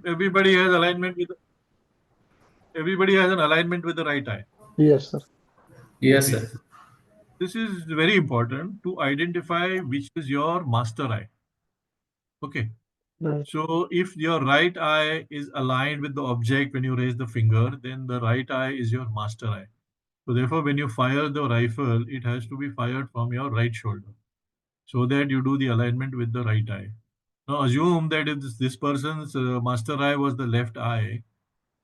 everybody has alignment with the right eye. Yes, sir. Yes, Okay. sir. This is very important to identify which is your master eye. Okay. Right. So if your right eye is aligned with the object when you raise the finger, then the right eye is your master eye. So therefore, when you fire the rifle, it has to be fired from your right shoulder, so that you do the alignment with the right eye. Now assume that if this person's master eye was the left eye,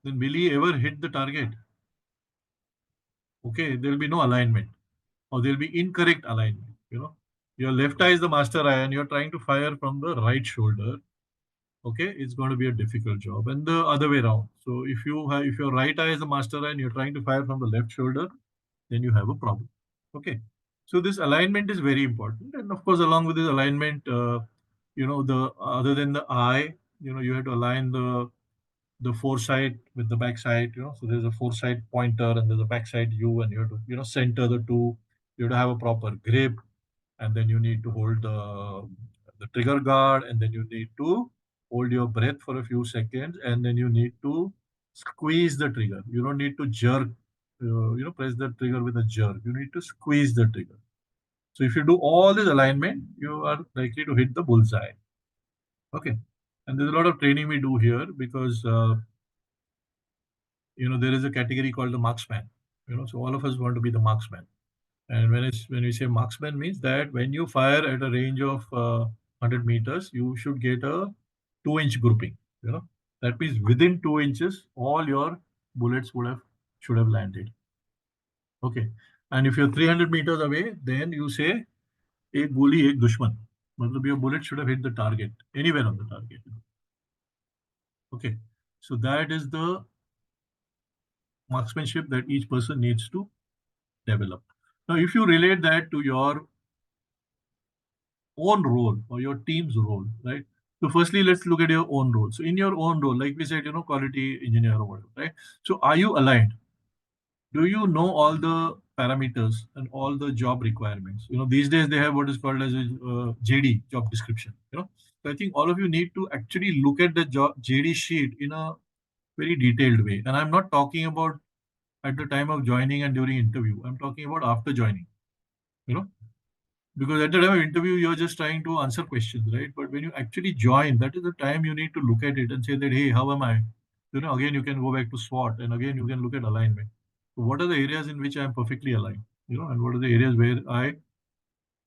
then will he ever hit the target? Okay, there will be no alignment, or there will be incorrect alignment. Your left eye is the master eye, and you're trying to fire from the right shoulder. Okay, it's going to be a difficult job, and the other way around. So if your right eye is the master eye and you're trying to fire from the left shoulder, then you have a problem. Okay, so this alignment is very important, and of course, along with this alignment, the other than the eye, you have to align the foresight with the backside. So there's a foresight pointer and there's a backside U, and you have to center the two. You have to have a proper grip, and then you need to hold the trigger guard, and then you need to hold your breath for a few seconds, and then you need to squeeze the trigger. You don't need to jerk, press the trigger with a jerk. You need to squeeze the trigger. So if you do all this alignment, you are likely to hit the bullseye. Okay, and there's a lot of training we do here because there is a category called the marksman. So all of us want to be the marksman. And when we say marksman, means that when you fire at a range of 100 meters, you should get a 2-inch grouping. That means within 2 inches, all your bullets should have landed. Okay, and if you're 300 meters away, then you say ek goli ek dushman. Matlab your bullet should have hit the target, anywhere on the target. Okay, so that is the marksmanship that each person needs to develop. Now, if you relate that to your own role or your team's role, right? So firstly, let's look at your own role. So in your own role, like we said, quality engineer or whatever, right? So are you aligned? Do you know all the parameters and all the job requirements? These days they have what is called as a JD, job description. So I think all of you need to actually look at the JD sheet in a very detailed way. And I'm not talking about at the time of joining and during interview. I'm talking about after joining. Because at the time of interview, you're just trying to answer questions, right? But when you actually join, that is the time you need to look at it and say that, hey, how am I? Again, you can go back to SWOT, and again, you can look at alignment. So what are the areas in which I'm perfectly aligned? And what are the areas where I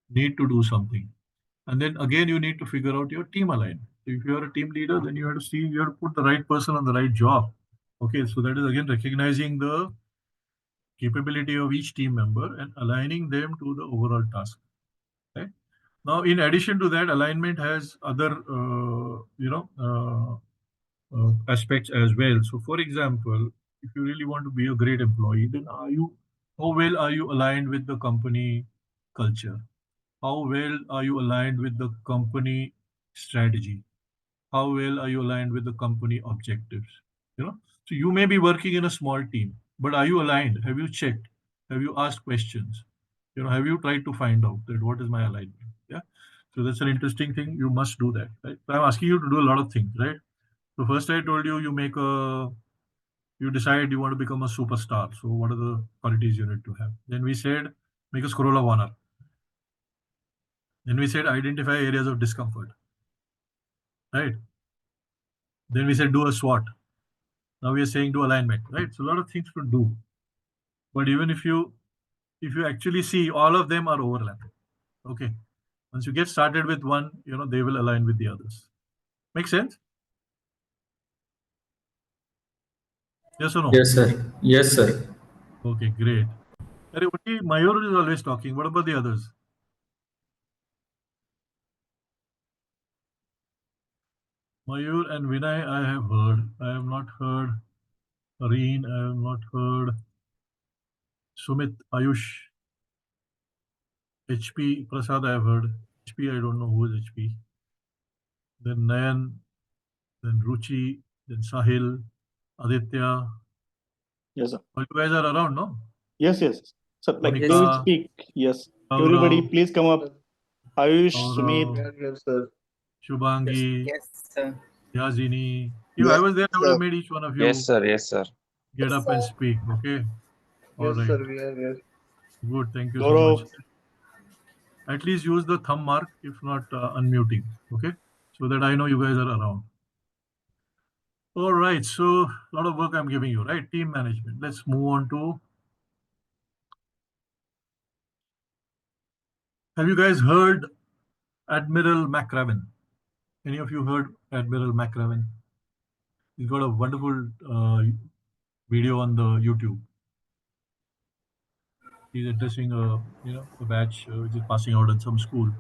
need to do something? And then again, you need to figure out your team alignment. So if you are a team leader, then you have to see, you have to put the right person on the right job. Okay, so that is again recognizing the capability of each team member and aligning them to the overall task. Right? Now, in addition to that, alignment has other, aspects as well. So, for example, if you really want to be a great employee, then how well are you aligned with the company culture? How well are you aligned with the company strategy? How well are you aligned with the company objectives? So you may be working in a small team, but are you aligned? Have you checked? Have you asked questions? Have you tried to find out that what is my alignment? Yeah. So that's an interesting thing. You must do that. Right? So I'm asking you to do a lot of things, right? So first I told you you decide you want to become a superstar. So what are the qualities you need to have? Then we said make a scroll of honor. Then we said identify areas of discomfort. Right? Then we said do a SWOT. Now we are saying do alignment, right? So a lot of things to do. But even if you actually see, all of them are overlapping. Okay. Once you get started with one, they will align with the others. Make sense? Yes or no? Yes, sir. Yes, sir. Okay, great. Only Mayur is always talking. What about the others? Mayur and Vinay, I have heard. I have not heard Reen. I have not heard Sumit, Ayush, HP, Prasad, I have heard. HP, I don't know who is HP. Then Nayan, then Ruchi, then Sahil, Aditya. Yes, sir. All you guys are around, no? Yes, yes. So, like, Monica, they will speak. Yes. Everybody, Gaurav, please come up. Ayush, Gaurav, Sumit. Yes, sir. Shubhangi, Yes, sir. Yazini. If I Yes, was there, I would sir. have made each one of you Yes, sir. Yes, sir. get up and speak. Okay. All Yes, right. sir. We are here. Good. Thank you so much. Gaurav, At least use the thumb mark, if not unmuting. Okay. So that I know you guys are around. All right. So a lot of work I'm giving you, right? Team management. Let's move on to. Have you guys heard Admiral McRaven? Any of you heard Admiral McRaven? He's got a wonderful video on the YouTube. He's addressing a batch which is passing out in some school.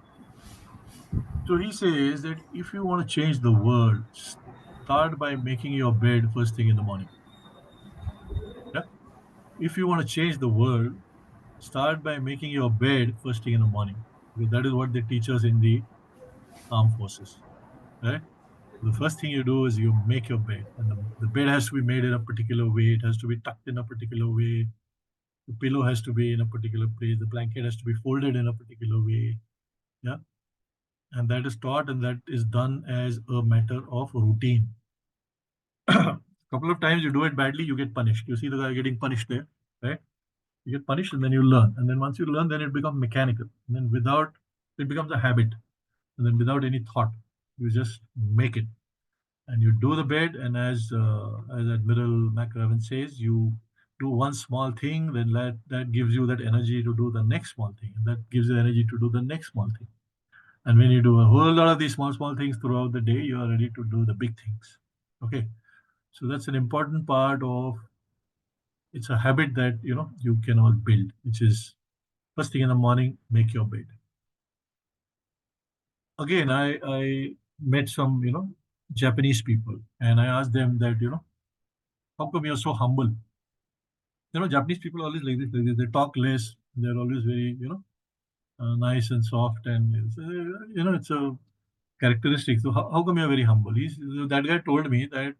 So he says that if you want to change the world, start by making your bed first thing in the morning. Yeah? If you want to change the world, start by making your bed first thing in the morning. Because that is what they teach us in the armed forces. Right? The first thing you do is you make your bed, and the bed has to be made in a particular way. It has to be tucked in a particular way. The pillow has to be in a particular place. The blanket has to be folded in a particular way. Yeah, and that is taught, and that is done as a matter of routine. A couple of times you do it badly, you get punished. You see the guy getting punished there, right? You get punished, and then you learn, and then once you learn, then it becomes mechanical, and then without it becomes a habit, and then without any thought, you just make it. And you do the bed, and as Admiral McRaven says, you do one small thing, then that gives you that energy to do the next small thing, and that gives you energy to do the next small thing. And when you do a whole lot of these small things throughout the day, you are ready to do the big things. Okay, so that's an important part of. It's a habit that you can all build, which is first thing in the morning, make your bed. Again, I met some Japanese people, and I asked them that how come you're so humble? Japanese people are always like this, like this. They talk less. They're always very, nice and soft, and it's a characteristic. So how come you're very humble? That guy told me that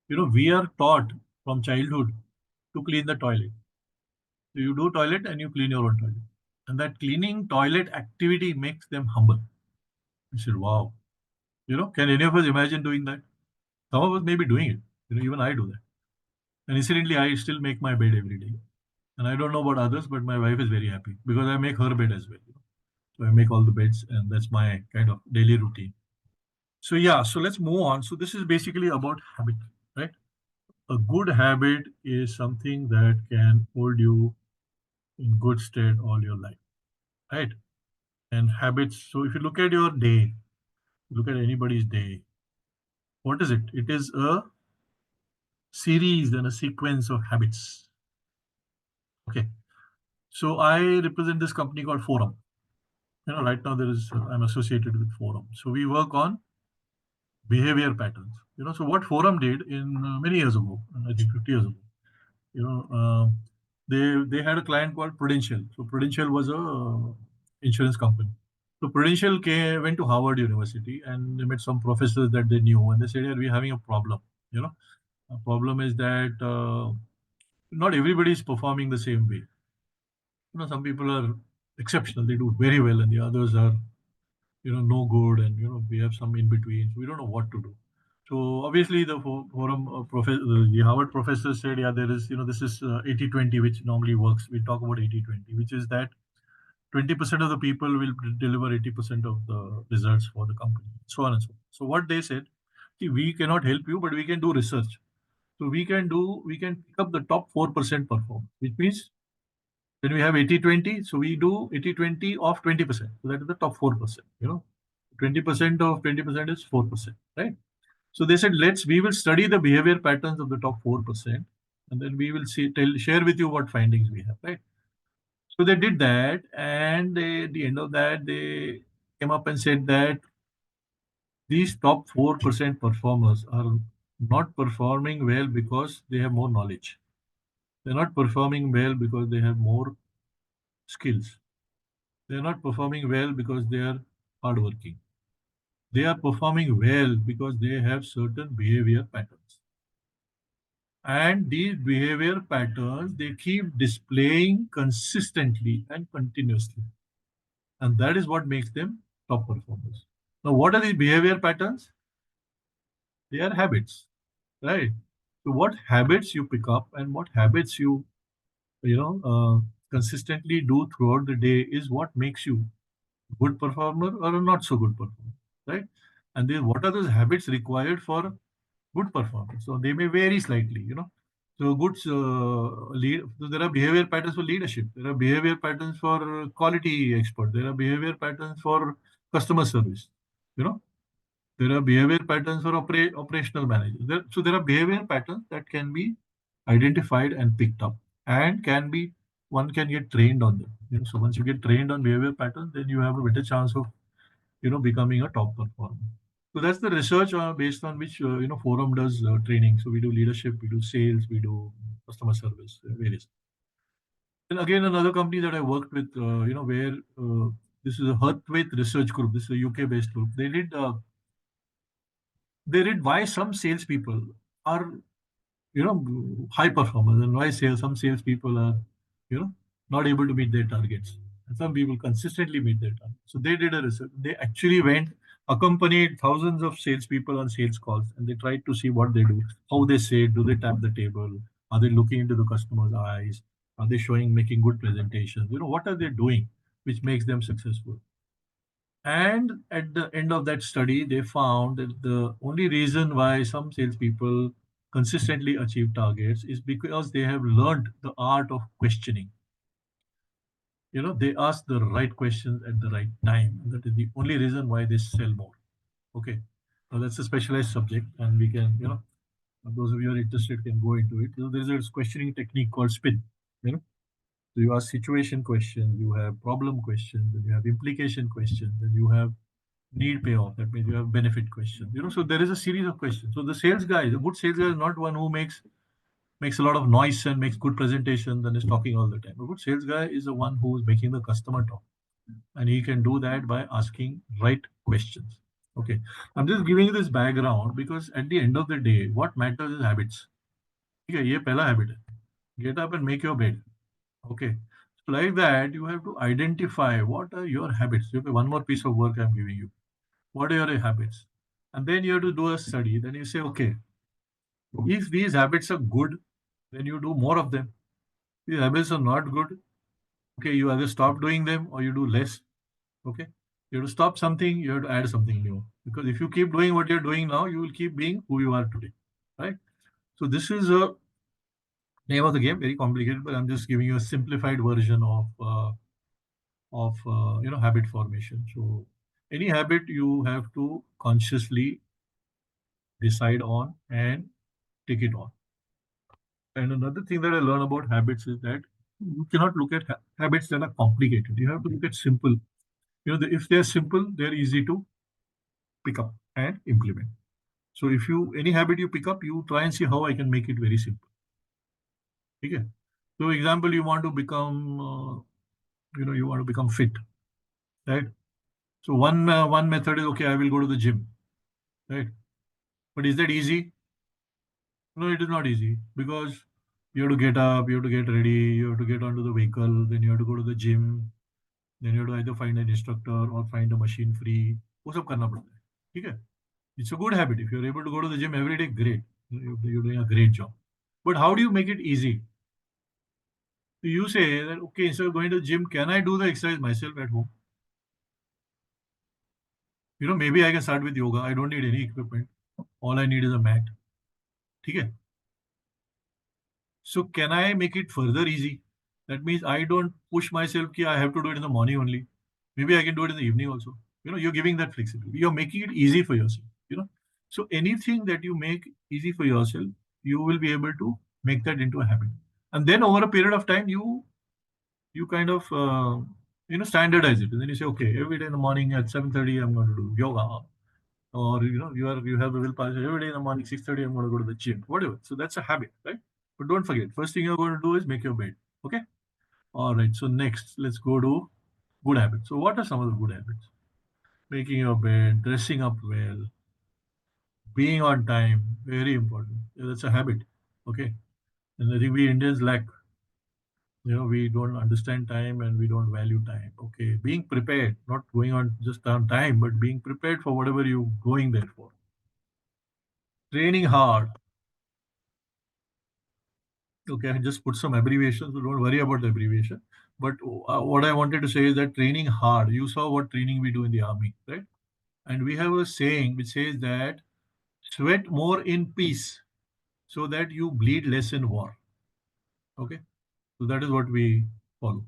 we are taught from childhood to clean the toilet. So you do toilet and you clean your own toilet, and that cleaning toilet activity makes them humble. I said, wow. Can any of us imagine doing that? Some of us may be doing it. Even I do that. And incidentally, I still make my bed every day. And I don't know about others, but my wife is very happy because I make her bed as well. So I make all the beds, and that's my kind of daily routine. So yeah, so let's move on. So this is basically about habit, right? A good habit is something that can hold you in good stead all your life, right? And habits. So if you look at your day, look at anybody's day, what is it? It is a series and a sequence of habits. Okay. So I represent this company called Forum. Right now I'm associated with Forum. So we work on behavior patterns. So what Forum did in many years ago, I think 50 years ago, they had a client called Prudential. So Prudential was a insurance company. So Prudential went to Harvard University, and they met some professors that they knew, and they said, "Yeah, we're having a problem. A problem is that not everybody is performing the same way. Some people are exceptional; they do very well, and the others are no good, and we have some in between. So we don't know what to do." So obviously the forum professor, the Harvard professor said, yeah, there is, this is 80-20, which normally works. We talk about 80-20, which is that 20% of the people will deliver 80% of the results for the company, so on and so on. So what they said, see, we cannot help you, but we can do research. So we can pick up the top 4% perform, which means when we have 80-20, so we do 80-20 of 20%. So that is the top 4%, 20% of 20% is 4%, right? So they said, we will study the behavior patterns of the top 4%, and then we will share with you what findings we have, right? So they did that, and at the end of that, they came up and said that these top 4% performers are not performing well because they have more knowledge. They're not performing well because they have more skills. They're not performing well because they are hardworking. They are performing well because they have certain behavior patterns. And these behavior patterns, they keep displaying consistently and continuously. And that is what makes them top performers. Now, what are these behavior patterns? They are habits, right? So what habits you pick up and what habits consistently do throughout the day is what makes you good performer or a not so good performer, right? And then what are those habits required for good performance? So they may vary slightly, So so there are behavior patterns for leadership. There are behavior patterns for quality expert. There are behavior patterns for customer service. You know, there are behavior patterns for operational managers. So there are behavior patterns that can be identified and picked up, and one can get trained on them. So once you get trained on behavior patterns, then you have a better chance of becoming a top performer. So that's the research based on which Forum does training. So we do leadership, we do sales, we do customer service, various. And again, another company that I worked with, where this is a Herthwaite Research Group. This is a UK-based group. They did why some salespeople are high performers and why some salespeople are you know not able to meet their targets, and some people consistently meet their targets. So they did a research. They actually went, accompanied thousands of salespeople on sales calls, and they tried to see what they do, how they say it, do they tap the table, are they looking into the customer's eyes, are they making good presentations, what are they doing which makes them successful. And at the end of that study, they found that the only reason why some salespeople consistently achieve targets is because they have learned the art of questioning. They ask the right questions at the right time. That is the only reason why they sell more. Okay. Now that's a specialized subject, and we can, those of you who are interested can go into it. So there's a questioning technique called spin. So you ask situation questions, you have problem questions, then you have implication questions, then you have need payoff. That means you have benefit questions. So there is a series of questions. So the good sales guy is not one who makes a lot of noise and makes good presentations and is talking all the time. A good sales guy is the one who is making the customer talk, and he can do that by asking right questions. Okay, I'm just giving you this background because at the end of the day, what matters is habits. Okay, ये पहला habit है. Get up and make your bed. Okay. So like that, you have to identify what are your habits. Okay, one more piece of work I'm giving you. What are your habits? And then you have to do a study. Then you say, okay, if these habits are good, then you do more of them. If these habits are not good, okay, you either stop doing them or you do less. Okay. You have to stop something, you have to add something new. Because if you keep doing what you're doing now, you will keep being who you are today. Right? So this is a name of the game, very complicated, but I'm just giving you a simplified version of habit formation. So any habit you have to consciously decide on and take it on. And another thing that I learned about habits is that you cannot look at habits that are complicated. You have to look at simple. If they're simple, they're easy to pick up and implement. So if any habit you pick up, you try and see how I can make it very simple. Okay. So example, you want to become fit, right? So one method is, okay, I will go to the gym, right? But is that easy? No, it is not easy because you have to get up, you have to get ready, you have to get onto the vehicle, then you have to go to the gym, then you have to either find an instructor or find a machine free. वो सब करना पड़ता है, ठीक है? It's a good habit. If you're able to go to the gym every day, great. You're doing a great job. But how do you make it easy? So you say that, okay, instead of going to the gym, can I do the exercise myself at home? Maybe I can start with yoga. I don't need any equipment. All I need is a mat. ठीक है? So can I make it further easy? That means I don't push myself ki I have to do it in the morning only. Maybe I can do it in the evening also. You're giving that flexibility. You're making it easy for yourself. So anything that you make easy for yourself, you will be able to make that into a habit. And then over a period of time, you kind of standardize it. And then you say, okay, every day in the morning at 7:30, I'm going to do yoga. Or you have the willpower. Every day in the morning, 6:30, I'm going to go to the gym. Whatever. So that's a habit, right? But don't forget, first thing you're going to do is make your bed. Okay. All right. So next, let's go to good habits. So what are some of the good habits? Making your bed, dressing up well, being on time, very important. That's a habit. Okay. And I think we Indians lack. We don't understand time and we don't value time. Okay. Being prepared, not going on just on time, but being prepared for whatever you're going there for. Training hard. Okay, I just put some abbreviations, so don't worry about the abbreviation. But what I wanted to say is that training hard. You saw what training we do in the army, right? And we have a saying which says that sweat more in peace so that you bleed less in war. Okay, so that is what we follow.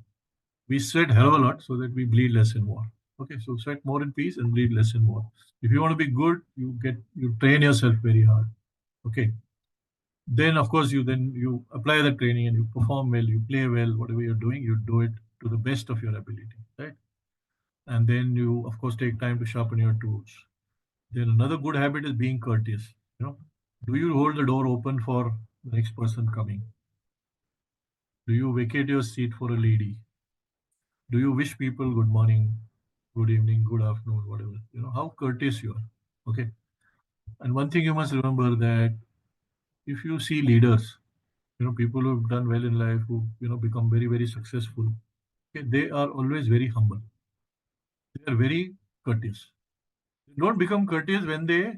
We sweat hell of a lot so that we bleed less in war. Okay, so sweat more in peace and bleed less in war. If you want to be good, you train yourself very hard. Okay, then of course you apply the training and you perform well, you play well, whatever you're doing, you do it to the best of your ability, right? And then you of course take time to sharpen your tools. Then another good habit is being courteous. You know, do you hold the door open for the next person coming? Do you vacate your seat for a lady? Do you wish people good morning, good evening, good afternoon, whatever? You know, how courteous you are. Okay. And one thing you must remember that if you see leaders, you know, people who've done well in life, who, you know, become very, very successful, okay, they are always very humble. They are very courteous. They don't become courteous when they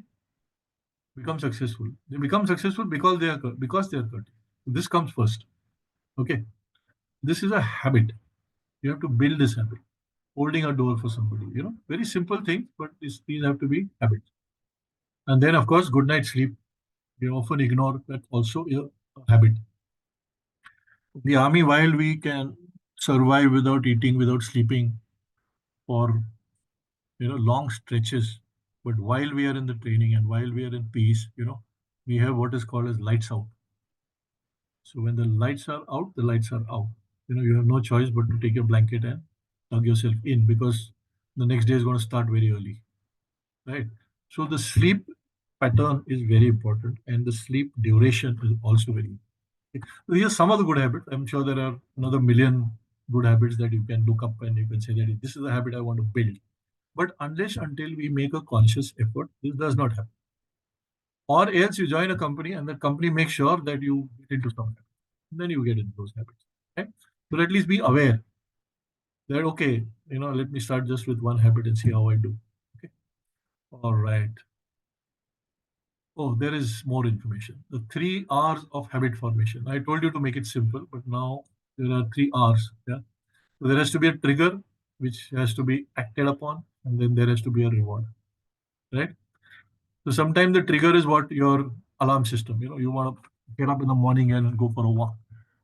become successful. They become successful because they are courteous. This comes first. Okay. This is a habit. You have to build this habit. Holding a door for somebody, you know, very simple things, but these have to be habits. And then, of course, good night sleep. We often ignore that also a habit. The army, while we can survive without eating, without sleeping for long stretches, but while we are in the training and while we are in peace, we have what is called as lights out. So when the lights are out, the lights are out. You have no choice but to take your blanket and tuck yourself in because the next day is going to start very early, right? So the sleep pattern is very important, and the sleep duration is also very important. So here's some of the good habits. I'm sure there are another million good habits that you can look up and you can say that this is the habit I want to build. But unless until we make a conscious effort, this does not happen. Or else you join a company and the company makes sure that you get into some habits. Then you get into those habits. Okay? But at least be aware that okay, let me start just with one habit and see how I do. Okay. All right. Oh, there is more information. The 3 R's of habit formation. I told you to make it simple, but now there are 3 R's. Yeah. So there has to be a trigger which has to be acted upon, and then there has to be a reward. Right? So sometimes the trigger is what your alarm system. You want to get up in the morning and go for a walk,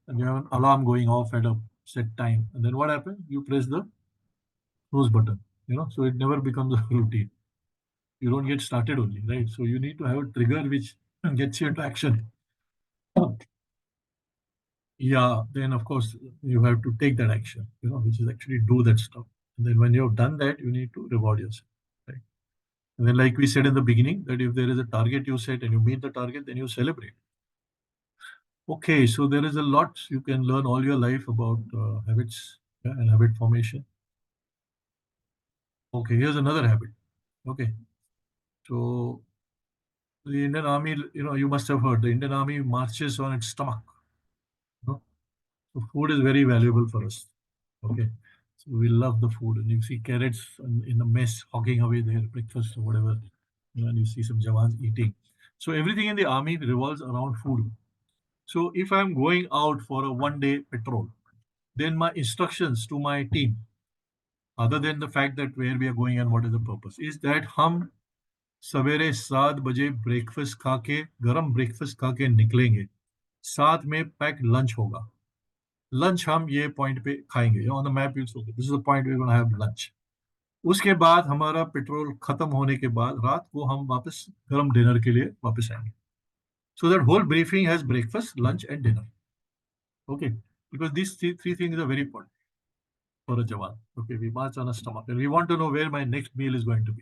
and you have an alarm going off at a set time. And then what happens? You press the snooze button. So it never becomes a routine. You don't get started only, right? So you need to have a trigger which gets you into action. Yeah, then of course you have to take that action, which is actually do that stuff. And then when you have done that, you need to reward yourself, right? And then, like we said in the beginning, that if there is a target you set and you meet the target, then you celebrate. Okay, so there is a lot you can learn all your life about habits, yeah, and habit formation. Okay, here's another habit. Okay, so the Indian Army, you must have heard the Indian Army marches on its stomach. You know? So food is very valuable for us. Okay, so we love the food, and you see carrots in the mess hogging away their breakfast or whatever, and you see some Jawans eating. So everything in the army revolves around food. So if I'm going out for a one-day patrol, then my instructions to my team, other than the fact that where we are going and what is the purpose, is that हम सवेरे 7 बजे breakfast खा के गरम breakfast खा के निकलेंगे, साथ में पैक लंच होगा. लंच हम ये पॉइंट पे खाएंगे. On the map you so this is the point we gonna have lunch. उसके बाद हमारा पेट्रोल खत्म होने के बाद रात को हम वापस गरम डिनर के लिए वापस आएंगे. So that whole briefing has breakfast, lunch, and dinner. Okay, because these three things are very important for a Jawan. Okay, we march on a stomach, and we want to know where my next meal is going to be.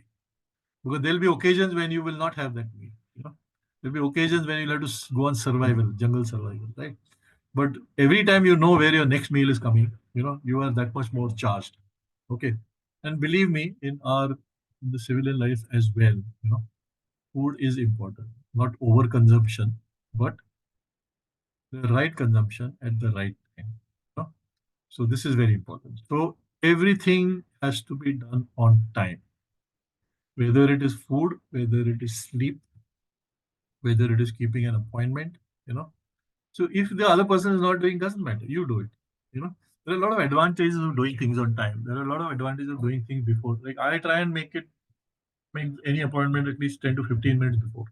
Because there'll be occasions when you will not have that meal. There'll be occasions when you'll have to go on survival, jungle survival, right? But every time you know where your next meal is coming, you are that much more charged. Okay, and believe me, in the civilian life as well, food is important. Not overconsumption, but the right consumption at the right time. So this is very important. So everything has to be done on time. Whether it is food, whether it is sleep, whether it is keeping an appointment, So if the other person is not doing, doesn't matter. You do it. There are a lot of advantages of doing things on time. There are a lot of advantages of doing things before. Like I try and make any appointment at least 10 to 15 minutes before.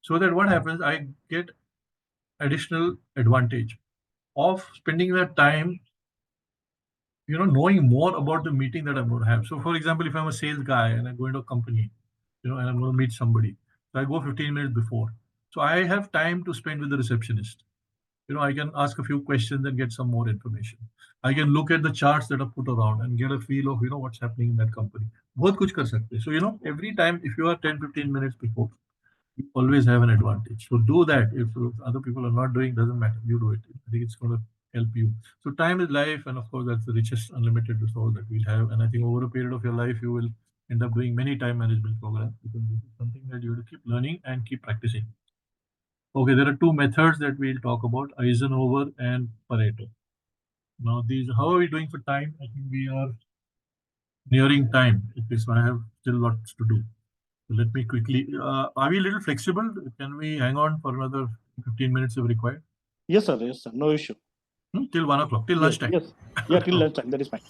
So that what happens, I get additional advantage of spending that time, knowing more about the meeting that I'm going to have. So for example, if I'm a sales guy and I go into a company, and I'm going to meet somebody, so I go 15 minutes before. So I have time to spend with the receptionist. I can ask a few questions and get some more information. I can look at the charts that are put around and get a feel of what's happening in that company. बहुत कुछ कर सकते हैं. So every time if you are 10-15 minutes before, you always have an advantage. So do that. If other people are not doing, doesn't matter. You do it. I think it's going to help you. So time is life, and of course that's the richest unlimited resource that we'll have. And I think over a period of your life, you will end up doing many time management programs because this is something that you have to keep learning and keep practicing. Okay, there are two methods that we'll talk about: Eisenhower and Pareto. Now, how are we doing for time? I think we are nearing time. Okay, so I have still lots to do. So let me quickly. Are we a little flexible? Can we hang on for another 15 minutes if required? Yes, sir. Yes, sir. No issue. Till 1 o'clock, till Yes, lunchtime. yes. Yeah, till lunchtime. That is fine.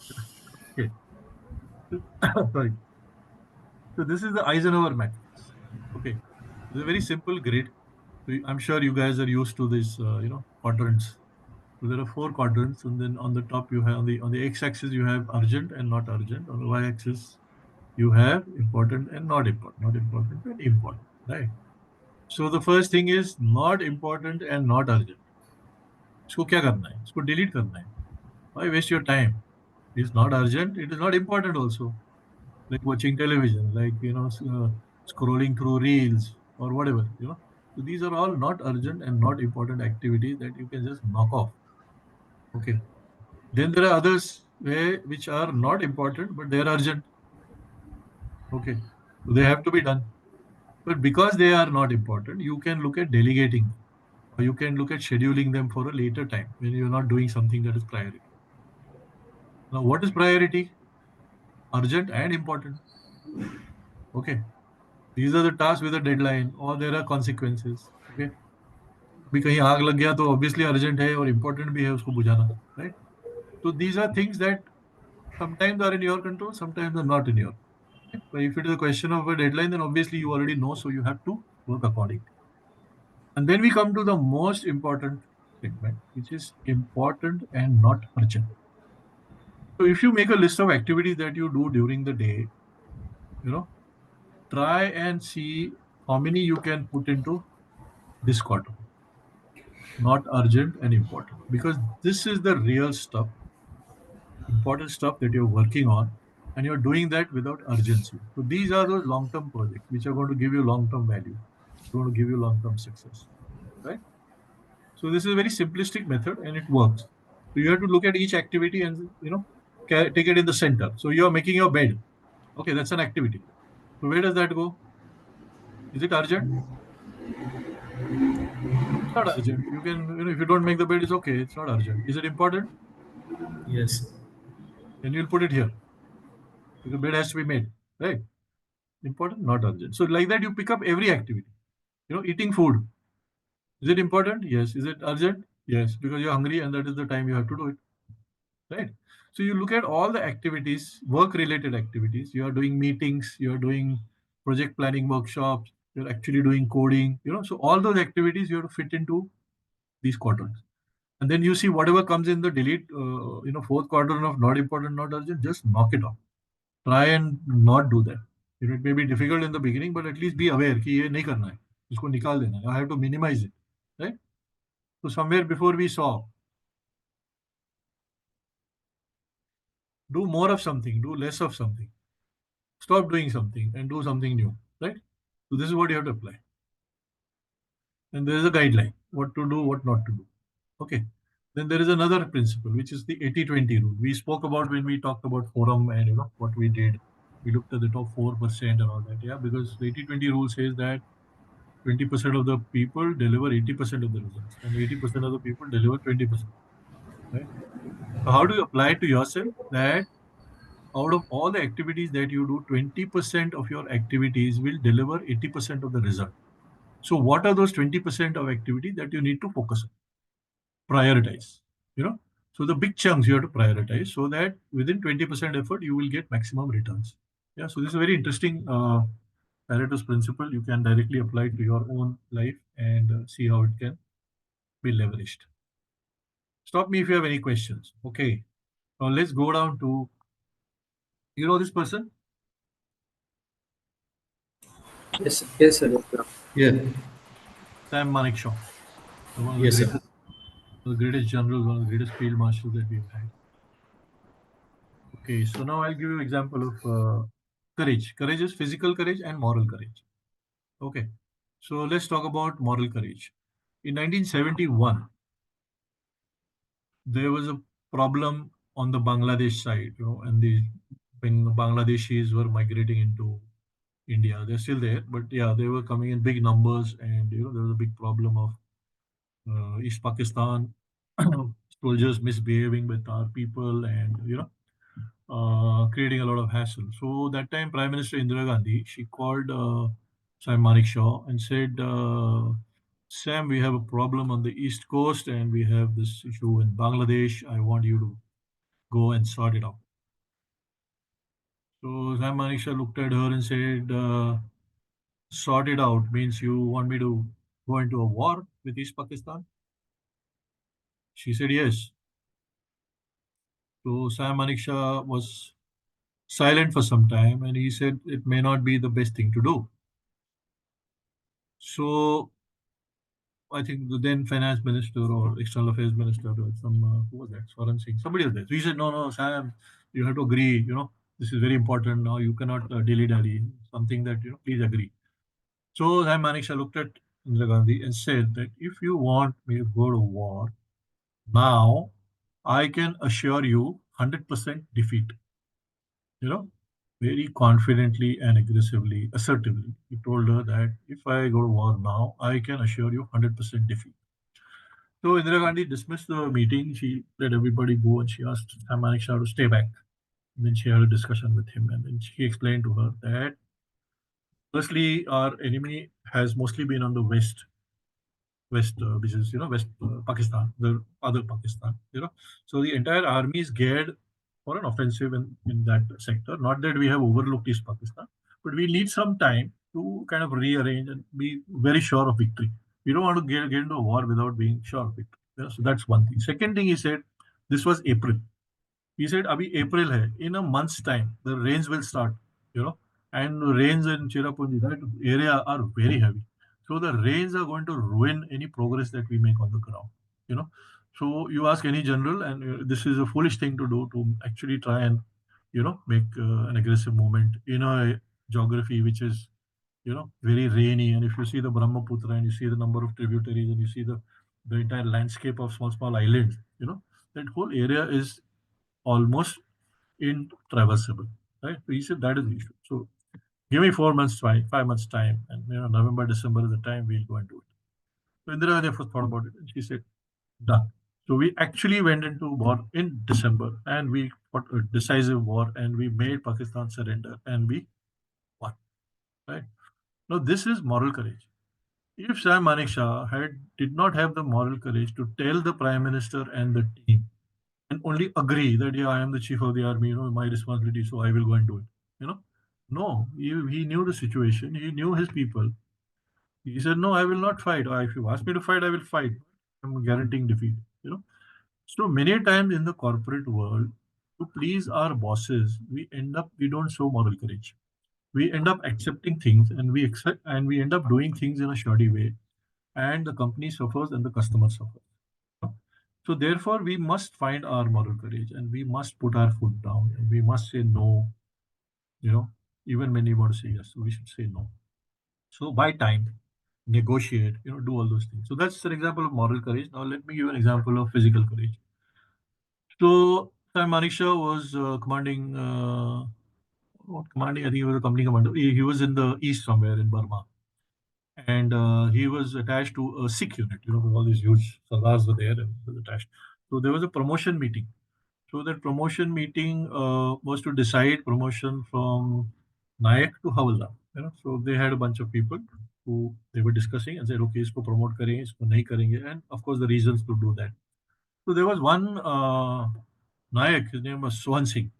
Okay. Sorry. So this is the Eisenhower matrix. Okay, it's a very simple grid. I'm sure you guys are used to this, quadrants. So there are 4 quadrants, and then on the top you have on the x-axis you have urgent and not urgent. On the y-axis you have important and not important, not important and important, right? So the first thing is not important and not urgent. इसको क्या करना है? इसको delete करना है. Why waste your time? It's not urgent. It is not important also. Like watching television, like scrolling through reels or whatever. So these are all not urgent and not important activities that you can just knock off. Okay. Then there are others which are not important but they are urgent. Okay. So they have to be done. But because they are not important, you can look at delegating, or you can look at scheduling them for a later time when you're not doing something that is priority. Now, what is priority? Urgent and important. Okay. These are the tasks with a deadline, or there are consequences. Okay. अभी कहीं आग लग गया तो obviously urgent है और important भी है उसको बुझाना, right? So these are things that sometimes are in your control, sometimes are not in your. But if it is a question of a deadline, then obviously you already know, so you have to work accordingly. And then we come to the most important segment, which is important and not urgent. So if you make a list of activities that you do during the day, try and see how many you can put into this quadrant. Not urgent and important, because this is the real stuff, important stuff that you're working on, and you're doing that without urgency. So these are those long-term projects which are going to give you long-term value, going to give you long-term success, right? So this is a very simplistic method and it works. So you have to look at each activity and take it in the center. So you're making your bed. Okay, that's an activity. So where does that go? Is it urgent? It's not urgent. You can, if you don't make the bed, it's okay. It's not urgent. Is it important? Yes. Then you'll put it here. The bed has to be made, right? Important, not urgent. So like that, you pick up every activity. Eating food. Is it important? Yes. Is it urgent? Yes, because you're hungry and that is the time you have to do it, right? So you look at all the activities, work-related activities. You are doing meetings. You are doing project planning workshops. You're actually doing coding. So all those activities you have to fit into these quadrants. And then you see whatever comes in the delete, 4th quadrant of not important, not urgent, just knock it off. Try and not do that. It may be difficult in the beginning, but at least be aware कि ये नहीं करना है, इसको निकाल देना है. I have to minimize it, right? So somewhere before we saw, do more of something, do less of something, stop doing something and do something new, right? So this is what you have to apply. And there is a guideline, what to do, what not to do. Okay. Then there is another principle, which is the 80-20 rule. We spoke about when we talked about forum and what we did. We looked at the top 4% and all that. Yeah, because the 80-20 rule says that 20% of the people deliver 80% of the results, and 80% of the people deliver 20%. Right? So how do you apply it to yourself? That out of all the activities that you do, 20% of your activities will deliver 80% of the result. So what are those 20% of activity that you need to focus on? Prioritize, you know. So the big chunks you have to prioritize so that within 20% effort, you will get maximum returns. Yeah, so this is a very interesting Pareto's principle. You can directly apply to your own life and see how it can be leveraged. Stop me if you have any questions. Okay, now let's go down to, you know this person? Yes, yes, sir. Yeah. Sam Manekshaw, one of the Yes, sir. greatest generals, one of the greatest field marshals that we've had. Okay, so now I'll give you an example of courage. Courage is physical courage and moral courage. Okay, so let's talk about moral courage. In 1971, there was a problem on the Bangladesh side, you know, and when Bangladeshis were migrating into India, they're still there, but yeah, they were coming in big numbers, and you know, there was a big problem of East Pakistan soldiers misbehaving with our people, and you know, creating a lot of hassle. So that time, Prime Minister Indira Gandhi, she called Sam Manekshaw and said, Sam, we have a problem on the East Coast and we have this issue in Bangladesh. I want you to go and sort it out. So Sam Manekshaw looked at her and said, sort it out means you want me to go into a war with East Pakistan? She said, yes. So Sam Manekshaw was silent for some time and he said, it may not be the best thing to do. So I think the then finance minister or external affairs minister or some who was that? Swaran Singh. Somebody was there. So he said, no, Sam, you have to agree. You know, this is very important. Now you cannot dilly dally. Something that you know, please agree. So Sam Manekshaw looked at Indira Gandhi and said that if you want me to go to war now, I can assure you 100% defeat. You know, very confidently and aggressively, assertively. He told her that if I go to war now, I can assure you 100% defeat. So Indira Gandhi dismissed the meeting. She let everybody go and she asked Sam Manekshaw to stay back. And then she had a discussion with him and then she explained to her that firstly, our enemy has mostly been on the which is West Pakistan, the other Pakistan. So the entire army is geared for an offensive in that sector. Not that we have overlooked East Pakistan, but we need some time to kind of rearrange and be very sure of victory. We don't want to get into a war without being sure of victory. So that's one thing. Second thing he said, this was April. He said, Abhi April hai. In a month's time, the rains will start, you know, and rains in Cherrapunji, that area are very heavy. So the rains are going to ruin any progress that we make on the ground, you know. So you ask any general, and this is a foolish thing to do to actually try and, make an aggressive movement in a geography which is, very rainy. And if you see the Brahmaputra and you see the number of tributaries and you see the entire landscape of small islands, that whole area is almost intraversable, right? So he said that is the issue. So give me 4 months time, 5 months time, and November, December is the time we'll go and do it. So Indira Gandhi first thought about it, and she said, done. So we actually went into war in December, and we fought a decisive war, and we made Pakistan surrender, and we won. Right now, this is moral courage. If Sam Manekshaw did not have the moral courage to tell the Prime Minister and the team and only agree that yeah, I am the chief of the army, my responsibility, so I will go and do it. No, he knew the situation, he knew his people. He said, no, I will not fight. Or if you ask me to fight, I will fight. I'm guaranteeing defeat. So many times in the corporate world, to please our bosses, we don't show moral courage. We end up accepting things and we accept and we end up doing things in a shoddy way, and the company suffers and the customer suffers. So therefore, we must find our moral courage and we must put our foot down and we must say no, you know, even when we want to say yes, so we should say no. So buy time, negotiate, do all those things. So that's an example of moral courage. Now let me give an example of physical courage. So Sam Manekshaw was commanding, I think he was a company commander. He was in the east somewhere in Burma. And he was attached to a Sikh unit, all these huge sardars were there and he was attached. So there was a promotion meeting. So that promotion meeting was to decide promotion from Nayak to Havaldar. So they had a bunch of people. who they were discussing and said, okay, isko promote karenge, isko nahi karenge, and of course the reasons to do that. So there was one Nayak, his name was Sohan Singh.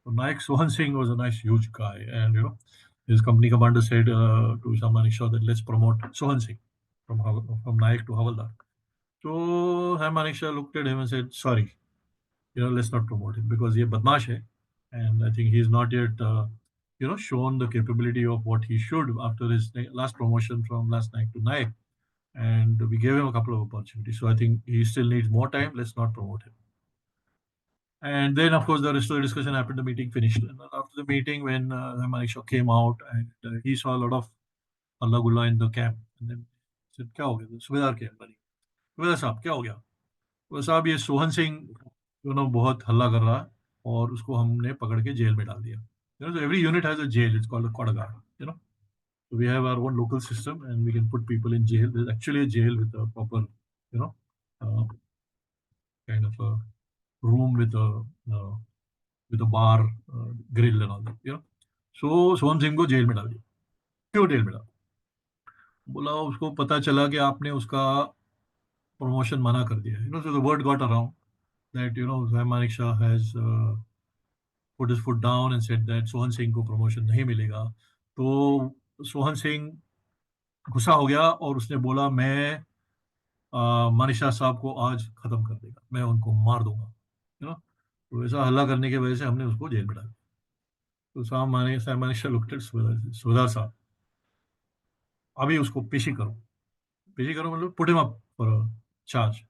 So Nayak Sohan Singh was a nice, huge guy, and his company commander said to Sam Manekshaw Shaw that let's promote Sohan Singh from Nayak to Havaldar. So Sam Manekshaw Shaw looked at him and said, sorry, let's not promote him because he badmash hai, and I think he's not yet shown the capability of what he should after his last promotion from last Nayak to Nayak, and we gave him a couple of opportunities. So I think he still needs more time. Let's not promote him. And then, of course, the rest of the discussion happened. The meeting finished. And after the meeting, when Manik Shaw came out and he saw a lot of Allah Gulla in the camp, and then he said, क्या हो गया? सुबेदार क्या है? सुबेदार साहब क्या हो गया? वो साहब ये सोहन सिंह बहुत हल्ला कर रहा है और उसको हमने पकड़ के जेल में डाल दिया. So every unit has a jail. It's called a Kodagar. So we have our own local system, and we can put people in jail. There's actually a jail with a proper, kind of a room with a bar, grill and all that. So Sohan Singh को jail में डाल दिया. क्यों jail में डाला? बोला उसको पता चला कि आपने उसका प्रमोशन मना कर दिया. So the word got around that Sam Manik Shah has put his foot down and said that Sohan Singh को प्रमोशन नहीं मिलेगा. तो सोहन सिंह गुस्सा हो गया और उसने बोला मैं मानिक शाह साहब को आज खत्म कर देगा, मैं उनको मार दूंगा. तो ऐसा हल्ला करने की वजह से हमने उसको जेल में डाला. तो Sam Manik Shah looked at सुबेदार साहब, अभी उसको पेशी करो मतलब put him up for a charge.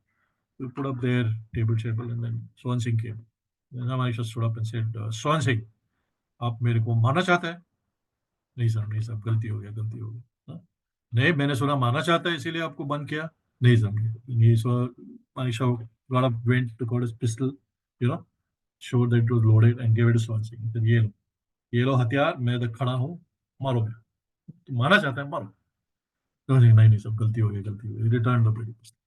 We put up their table, and then Sohan Singh came. Then Sam Manik Shah stood up and said, Sohan Singh, आप मेरे को मारना चाहते हैं? नहीं साहब, गलती हो गया. नहीं, मैंने सुना मारना चाहता है इसीलिए आपको बंद किया. नहीं साहब. So Manik Shah got up, went to got his pistol, showed that it was loaded and gave it to Sohan Singh. He said, ये लो हथियार, मैं इधर खड़ा हूँ, मारो मैं. तो मारना चाहता है, मारो. नहीं सब गलती हो गई. He returned the bloody pistol.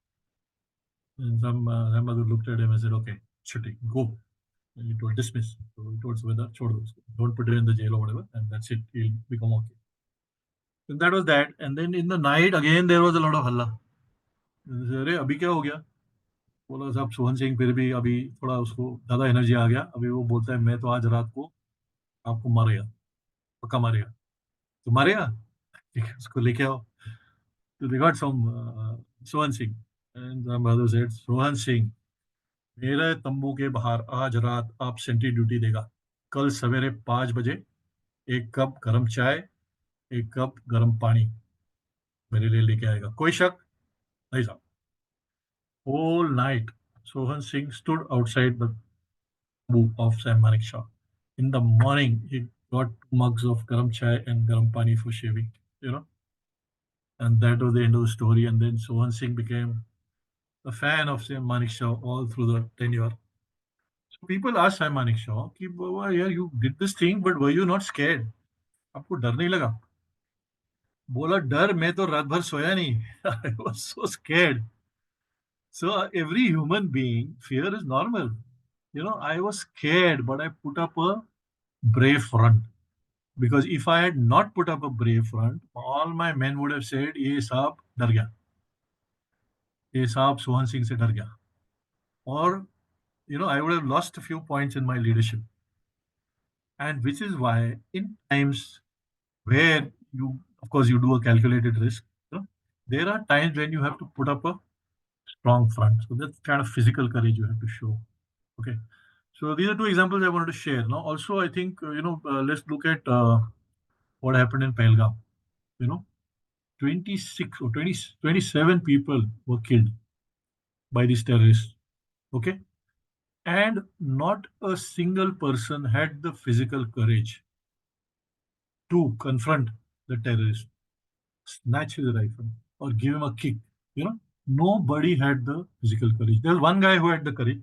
And some mother looked at him and said, okay, shooting, go. And he told dismiss. So he told Subedar, छोड़ दो उसको, don't put him in the jail or whatever, and that's it, he'll become okay. So that was that. And then in the night again there was a lot of halla. अरे अभी क्या हो गया? बोला साहब सोहन सिंह फिर भी अभी थोड़ा उसको ज्यादा एनर्जी आ गया. अभी वो बोलता है मैं तो आज रात को आपको मारेगा, पक्का मारेगा. तो मारेगा, ठीक है, उसको लेके आओ. So they got some Sohan Singh, and my mother said, Sohan Singh, मेरे तंबू के बाहर आज रात आप सेंट्री ड्यूटी देगा. कल सवेरे 5 बजे 1 कप गर्म चाय, 1 कप गर्म पानी मेरे लिए लेके आएगा. कोई शक नहीं साहब. Whole night, Sohan Singh stood outside the booth of Sam Manik Shah. In the morning, he got mugs of garam chai and garam pani for shaving, And that was the end of the story. And then Sohan Singh became a fan of Sam Manik Shah all through the tenure. So people asked Sam Manik Shah, कि बाबा यार, you did this thing, but were you not scared? आपको डर नहीं लगा? बोला डर, मैं तो रात भर सोया नहीं. I was so scared. So every human being, fear is normal. I was scared, but I put up a brave front. Because if I had not put up a brave front, all my men would have said, ये साहब डर गया. ये साहब सोहन सिंह से डर गया. Or, I would have lost a few points in my leadership. And which is why in times where you, of course, you do a calculated risk, there are times when you have to put up a strong front. So that's kind of physical courage you have to show. Okay. So these are two examples I wanted to share. Now, also, I think, let's look at what happened in Pahalgam. 26 or 27 people were killed by these terrorists. Okay. And not a single person had the physical courage to confront the terrorist, snatch his rifle, or give him a kick. Nobody had the physical courage. There's one guy who had the courage,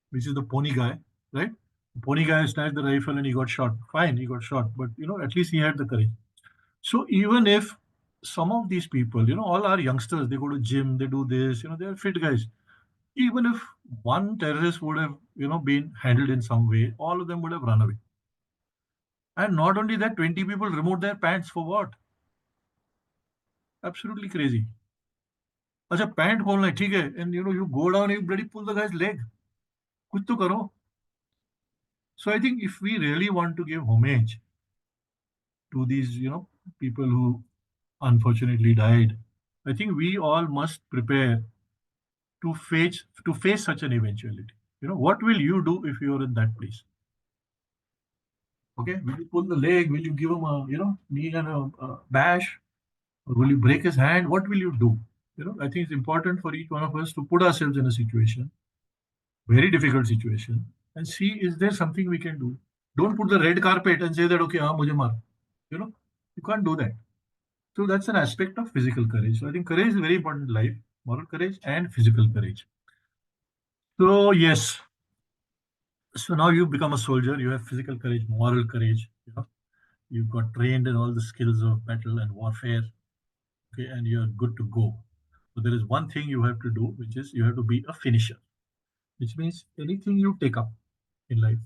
which is the pony guy, right? The pony guy snatched the rifle and he got shot. Fine, he got shot, but at least he had the courage. So even if some of these people, all are youngsters, they go to gym, they do this, they're fit guys. Even if one terrorist would have, been handled in some way, all of them would have run away. And not only that, 20 people removed their pants for what? Absolutely crazy. अच्छा pant खोलना है ठीक है and you go down you bloody pull the guy's leg. कुछ तो करो. So I think if we really want to give homage to these people who unfortunately died, I think we all must prepare to face such an eventuality. What will you do if you're in that place? Okay, will you pull the leg? Will you give him a knee and a bash? Or will you break his hand? What will you do? I think it's important for each one of us to put ourselves in a situation, very difficult situation, and see is there something we can do. Don't put the red carpet and say that okay, mujhe maar. You can't do that. So that's an aspect of physical courage. So I think courage is very important in life, moral courage and physical courage. So yes, so now you've become a soldier. You have physical courage, moral courage. You've got trained in all the skills of battle and warfare. Okay, and you're good to go. So there is one thing you have to do, which is you have to be a finisher, which means anything you take up in life,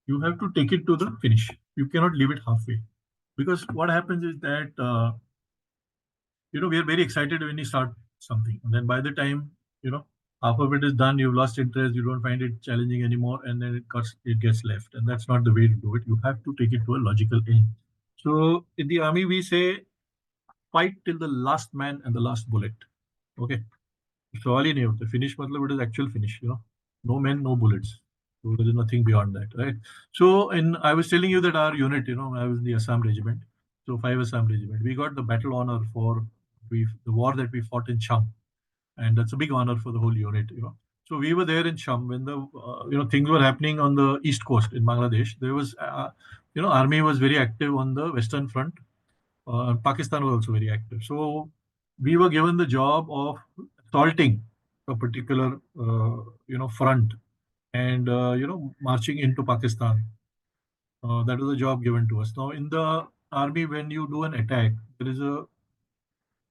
you have to take it to the finish. You cannot leave it halfway. Because what happens is that, we are very excited when we start something. And then by the time, half of it is done, you've lost interest, you don't find it challenging anymore, and then it gets left. And that's not the way to do it. You have to take it to a logical end. So in the army, we say fight till the last man and the last bullet. Okay. सवाल ही नहीं होता finish मतलब it is actual finish, no men no bullets, so there is nothing beyond that, right? So and I was telling you that our unit, I was in the Assam regiment, so 5 Assam regiment, we got the battle honor for the war that we fought in Cham, and that's a big honor for the whole unit, so we were there in Cham when the things were happening on the east coast in Bangladesh. There was army was very active on the western front. Pakistan was also very active. So we were given the job of assaulting a particular, front and, marching into Pakistan. That was a job given to us. Now, in the army, when you do an attack, there is a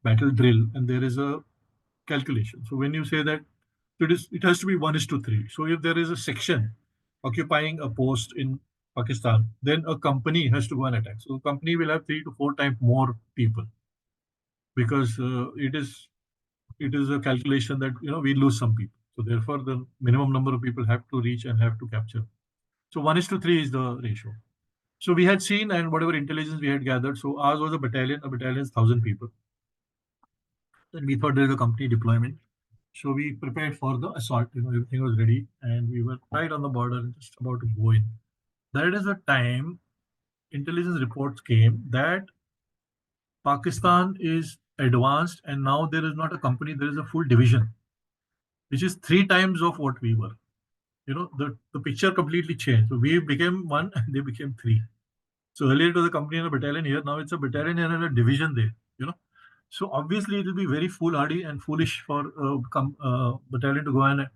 battle drill and there is a calculation. So when you say that it has to be 1:3. So if there is a section occupying a post in Pakistan, then a company has to go and attack. So the company will have 3 to 4 times more people because it is a calculation that we lose some people. So therefore, the minimum number of people have to reach and have to capture. So 1:3 is the ratio. So we had seen and whatever intelligence we had gathered. So ours was a battalion. A battalion is 1,000 people. And we thought there is a company deployment. So we prepared for the assault. Everything was ready, and we were right on the border, just about to go in. That is the time intelligence reports came that Pakistan is advanced, and now there is not a company, there is a full division, which is 3 times of what we were. The picture completely changed. So we became one, and they became 3. So earlier it was a company and a battalion here. Now it's a battalion and a division there. So obviously it will be very foolhardy and foolish for a battalion to go and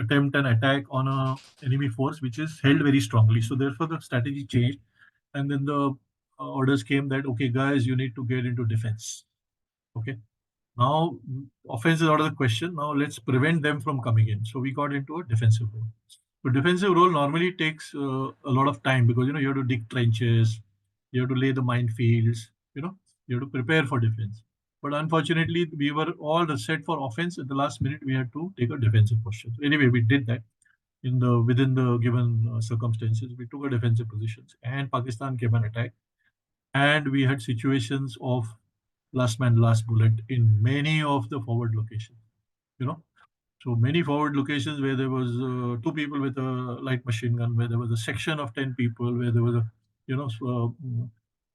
attempt an attack on a enemy force which is held very strongly. So therefore the strategy changed, and then the orders came that okay guys, you need to get into defense. Okay, now offense is out of the question. Now let's prevent them from coming in. So we got into a defensive role. So defensive role normally takes a lot of time because you have to dig trenches, you have to lay the minefields, you have to prepare for defense. But unfortunately, we were all set for offense. At the last minute, we had to take a defensive posture. So anyway, we did that within the given circumstances. We took a defensive positions, and Pakistan came and attacked. And we had situations of last man, last bullet in many of the forward locations. So many forward locations where there was 2 people with a light machine gun, where there was a section of 10 people, where there was a,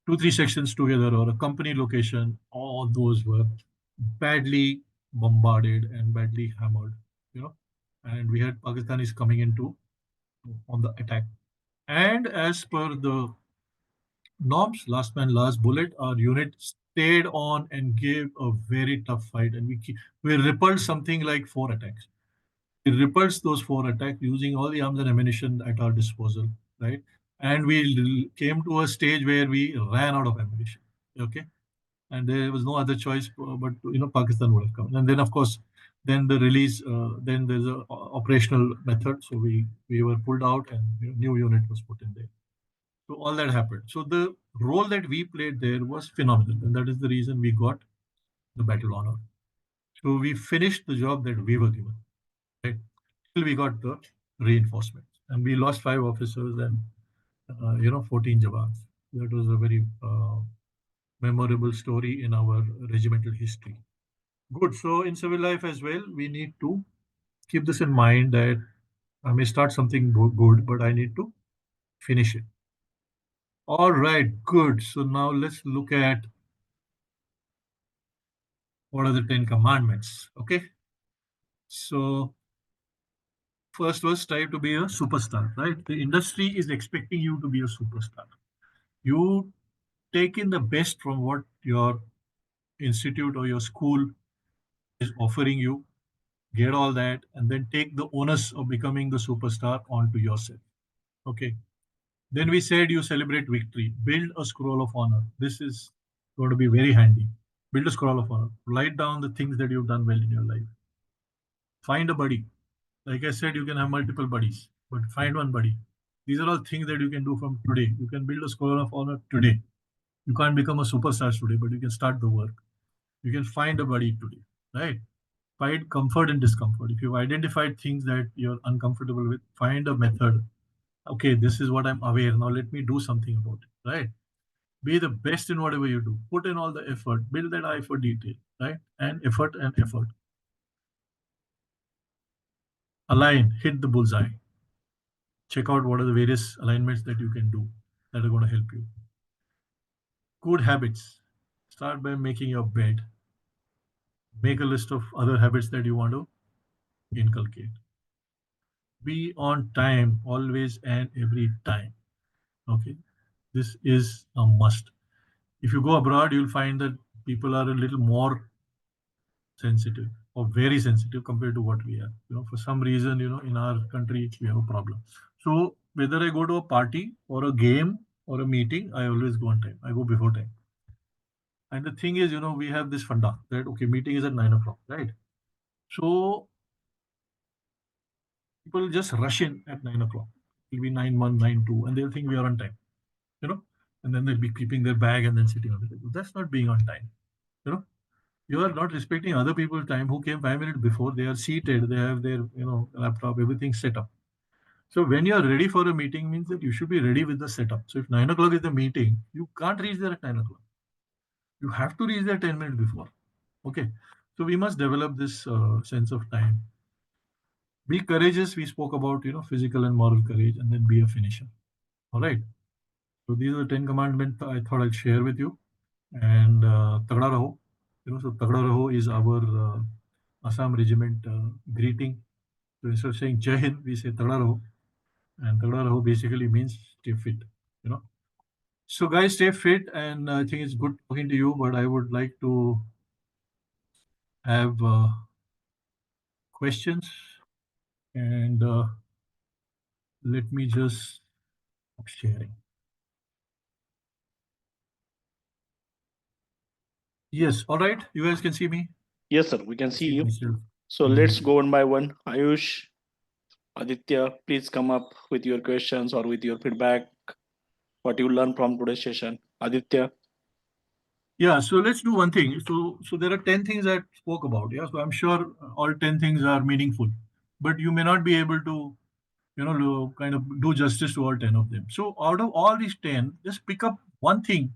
2, 3 sections together, or a company location. All those were badly bombarded and badly hammered, and we had Pakistanis coming into on the attack. And as per the norms, last man, last bullet, our unit stayed on and gave a very tough fight, and we repelled something like 4 attacks. We repulsed those 4 attacks using all the arms and ammunition at our disposal, right? And we came to a stage where we ran out of ammunition. Okay, and there was no other choice but Pakistan would have come. And then of course, then the release, then there's a operational method. So we were pulled out, and new unit was put in there. So all that happened. So the role that we played there was phenomenal, and that is the reason we got the battle honor. So we finished the job that we were given, right? Till we got the reinforcement, and we lost 5 officers and 14 jawans. That was a very memorable story in our regimental history. Good. So in civil life as well, we need to keep this in mind that I may start something good, but I need to finish it. All right, good. So now let's look at what are the 10 commandments. Okay. So first was strive to be a superstar, right? The industry is expecting you to be a superstar. You take in the best from what your institute or your school is offering you, get all that, and then take the onus of becoming the superstar onto yourself. Okay. Then we said you celebrate victory, build a scroll of honor. This is going to be very handy. Build a scroll of honor. Write down the things that you've done well in your life. Find a buddy. Like I said, you can have multiple buddies, but find one buddy. These are all things that you can do from today. You can build a scroll of honor today. You can't become a superstar today, but you can start the work. You can find a buddy today, right? Find comfort and discomfort. If you've identified things that you're uncomfortable with, find a method. Okay, this is what I'm aware. Now let me do something about it, right? Be the best in whatever you do. Put in all the effort. Build that eye for detail, right? And effort and effort. Align, hit the bullseye. Check out what are the various alignments that you can do that are going to help you. Good habits. Start by making your bed. Make a list of other habits that you want to inculcate. Be on time, always and every time. Okay. This is a must. If you go abroad, you'll find that people are a little more sensitive or very sensitive compared to what we are. For some reason, in our country, we have a problem. So whether I go to a party or a game or a meeting, I always go on time. I go before time. And the thing is, we have this funda that, okay, meeting is at 9 o'clock, right? So people just rush in at 9 o'clock. It'll be 9:01, 9:02, and they'll think we are on time, you know, and then they'll be keeping their bag and then sitting on the table. That's not being on time, you know. You are not respecting other people's time who came 5 minutes before. They are seated, they have their, laptop, everything set up. So when you are ready for a meeting means that you should be ready with the setup. So if 9 o'clock is the meeting, you can't reach there at 9 o'clock. You have to reach there 10 minutes before. Okay. So we must develop this sense of time. Be courageous. We spoke about, physical and moral courage, and then be a finisher. All right. So these are the 10 commandments I thought I'd share with you. And Tagda Raho. So Tagda Raho is our Assam regiment greeting. So instead of saying Jai Hind, we say Tagda Raho. And Tagda Raho basically means stay fit, So guys, stay fit, and I think it's good talking to you, but I would like to have questions, and let me just stop sharing. Yes, all right. You guys can see me? Yes, sir. We can see you. myself. So let's go one by one. Ayush, Aditya, please come up with your questions or with your feedback. What you learned from today's session. Aditya. Yeah, so let's do one thing. So there are 10 things I spoke about. Yeah, so I'm sure all 10 things are meaningful, but you may not be able to, kind of do justice to all 10 of them. So out of all these 10, just pick up one thing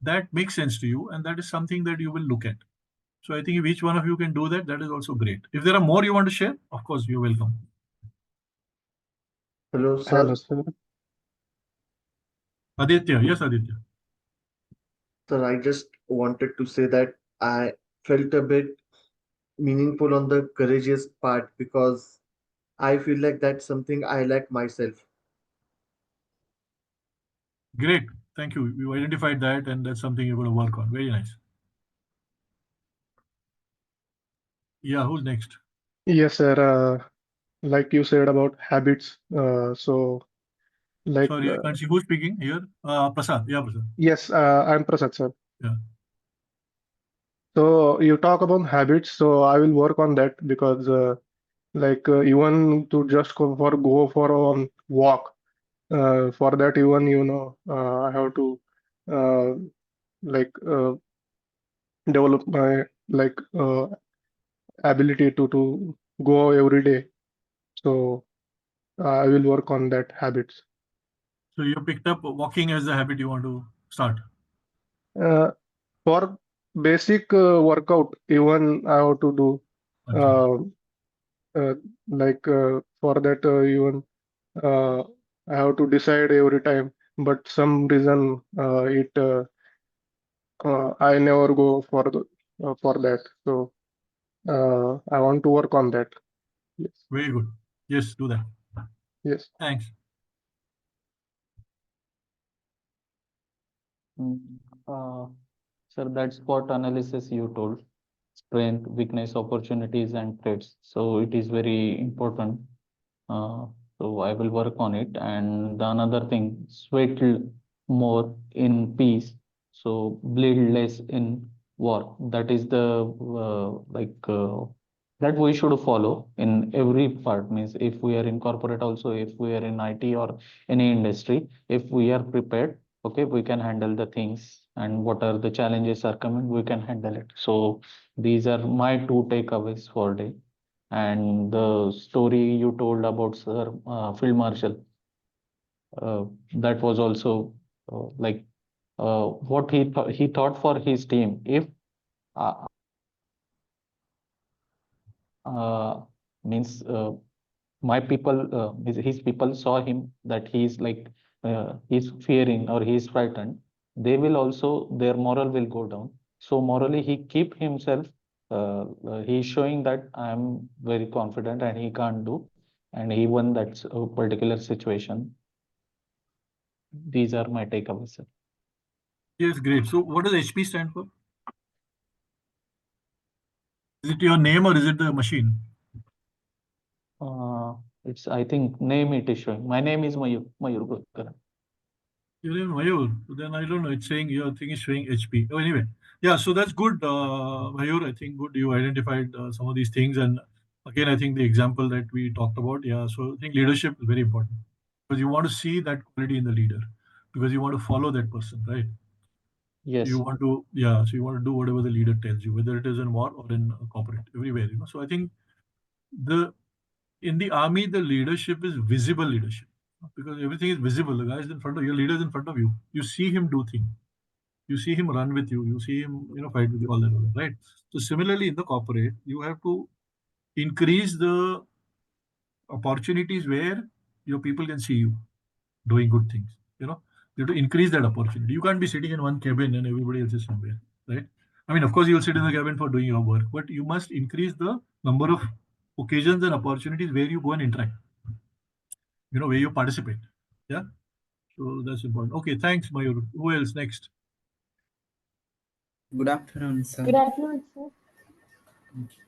that makes sense to you, and that is something that you will look at. So I think if each one of you can do that, that is also great. If there are more you want to share, of course, you're welcome. Hello, sir. Hello, sir. Aditya, yes, Aditya. Sir, I just wanted to say that I felt a bit meaningful on the courageous part because I feel like that's something I lack myself. Great. Thank you. You identified that, and that's something you're going to work on. Very nice. Yeah, who's next? Yes, sir. Like you said about habits. So, like, Sorry, I can't see who's speaking here. Prasad. Yeah, Prasad. yes, I'm Prasad, sir. Yeah. So you talk about habits. So I will work on that because, even to just go for a walk. For that, even I have to uh, like develop my ability to go every day. So I will work on that habits. So you picked up walking as a habit you want to start. Uh, for basic workout, even I have to do Okay. uh, for that even uh, I have to decide every time. But some reason I never go for that. So I want to work on that. Yes. Very good. Yes, do that. Yes. Thanks. Mm, Uh, Sir, that SWOT analysis you told, strength, weakness, opportunities, and threats. So it is very important. Uh, so I will work on it. And the another thing, more in peace. So bleed less in war. That is the that we should follow in every part. Means if we are in corporate also, if we are in IT or any industry, if we are prepared, okay, we can handle the things, and what are the challenges are coming, we can handle it. So these are my two takeaways for day. And the story you told about Sir Field Marshal, that was also what he thought for his team. If uh, means my people, his people saw him that he's fearing or he's frightened, they will also, their moral will go down. So morally he keep himself, he's showing that I am very confident and he can't do, and he won that particular situation. These are my takeaways, sir. Yes, great. So what does HP stand for? Is it your name or is it the machine? It's, I think, name it is showing. My name is Mayur Gurkar. Your name is Mayur. So then I don't know. It's saying your thing is showing HP. Oh, anyway. Yeah, so that's good, Mayur. I think good. You identified some of these things. And again, I think the example that we talked about. Yeah, so I think leadership is very important because you want to see that quality in the leader because you want to follow that person, right? Yes. You want to, yeah, so you want to do whatever the leader tells you, whether it is in war or in corporate, everywhere, you know. So I think the in the army, the leadership is visible leadership because everything is visible. The guy is in front of your leader is in front of you. You see him do things. You see him run with you. You see him, fight with you, all that, right? So similarly, in the corporate, you have to increase the opportunities where your people can see you doing good things. You have to increase that opportunity. You can't be sitting in one cabin and everybody else is somewhere, right? I mean, of course, you'll sit in the cabin for doing your work, but you must increase the number of occasions and opportunities where you go and interact, where you participate. Yeah. So that's important. Okay, thanks, Mayur. Who else next? Good afternoon, Good sir. afternoon, sir.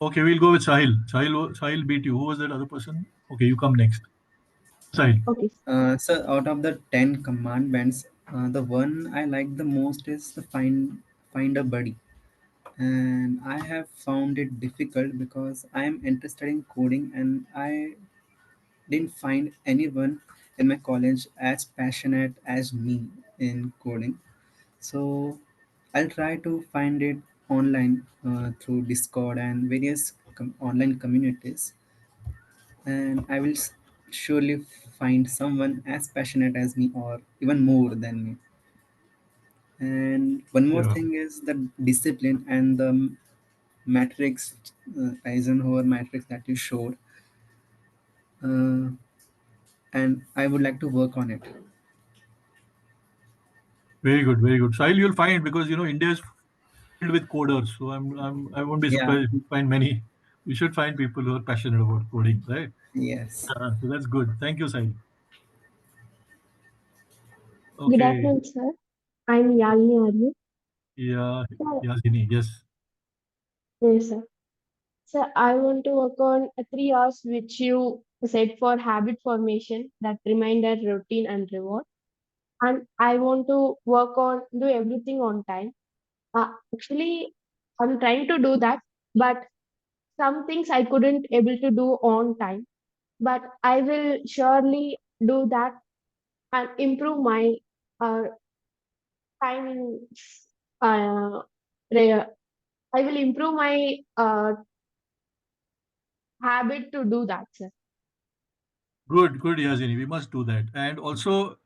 Okay, we'll go with Sahil. Sahil beat you. Who was that other person? Okay, you come next. Sahil. Okay. Sir, out of the 10 commandments, the one I like the most is the find a buddy. And I have found it difficult because I am interested in coding and I didn't find anyone in my college as passionate as me in coding. So I'll try to find it online through Discord and various online communities, and I will surely find someone as passionate as me or even more than me. And one more Yeah. thing is the discipline and the matrix, Eisenhower matrix that you showed, uh, and I would like to work on it. Very good, very good. Sahil, you'll find because India is filled with coders. So I won't be Yeah, surprised if you find many. You should find people who are passionate about coding, right? yes. So that's good. Thank you, Sahil. Good Okay. afternoon, sir. I'm Yalini Arya. Yeah, Sir, Yasini, yes. yes, sir. Sir, I want to work on 3 hours which you said for habit formation, that reminder, routine, and reward. And I want to work on do everything on time. Actually, I'm trying to do that, but some things I couldn't able to do on time. But I will surely do that and improve my uh, timing. Re- I will improve my habit to do that, sir. Good, good, Yazini. We must do that. And also,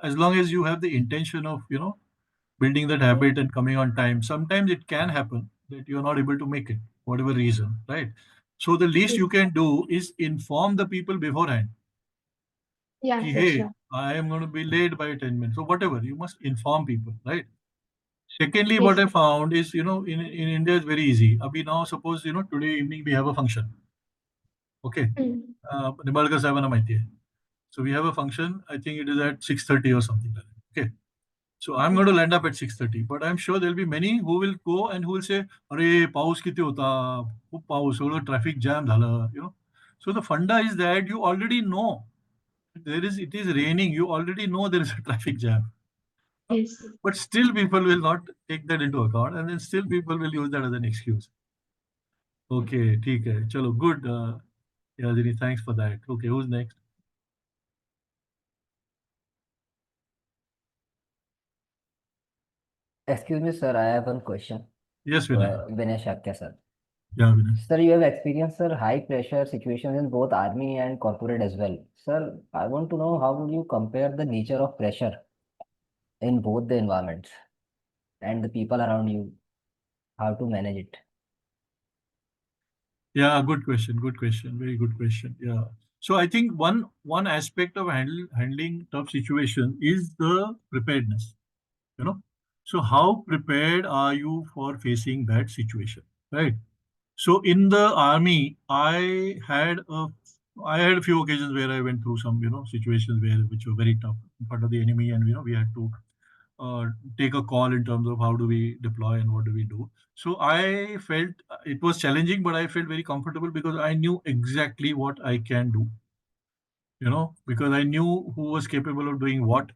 as long as you have the intention of, building that habit and coming on time, sometimes it can happen that you're not able to make it, whatever reason, right? So the least Yes, you can do is inform the people beforehand. yeah, Ki, sir, hey, sure. I am going to be late by 10 minutes. So whatever, you must inform people, right? Secondly, what Yes, I sir. found is, in India, it's very easy. Abhi now, suppose, today evening we have a function. Okay. Mm. Nimbalkar Sahibana mighty hai. So we have a function. I think it is at 6:30 or something like that. Okay. So I'm Okay. going to land up at 6:30, but I'm sure there'll be many who will go and who will say, "अरे पाऊस किती होता? खूप पाऊस, एवढं traffic jam झालं." So the funda is that you already know it is raining. You already know there is a traffic jam, Yes, sir. but still people will not take that into account, and then still people will use that as an excuse. Okay, ठीक है, चलो good. Yadini, thanks for that. Okay, who's next? Excuse me, sir, I have one question. Yes, Vinay. Vinay Shakya, sir. Yeah, Vinay. Sir, you have experienced, sir, high pressure situations in both army and corporate as well. Sir, I want to know how would you compare the nature of pressure in both the environments and the people around you, how to manage it? Yeah, good question. Good question. Very good question. Yeah. So I think one aspect of handling tough situation is the preparedness. You know. So how prepared are you for facing that situation, right? So in the army, I had a few occasions where I went through some situations which were very tough in front of the enemy, and we had to take a call in terms of how do we deploy and what do we do. So I felt it was challenging, but I felt very comfortable because I knew exactly what I can do. Because I knew who was capable of doing what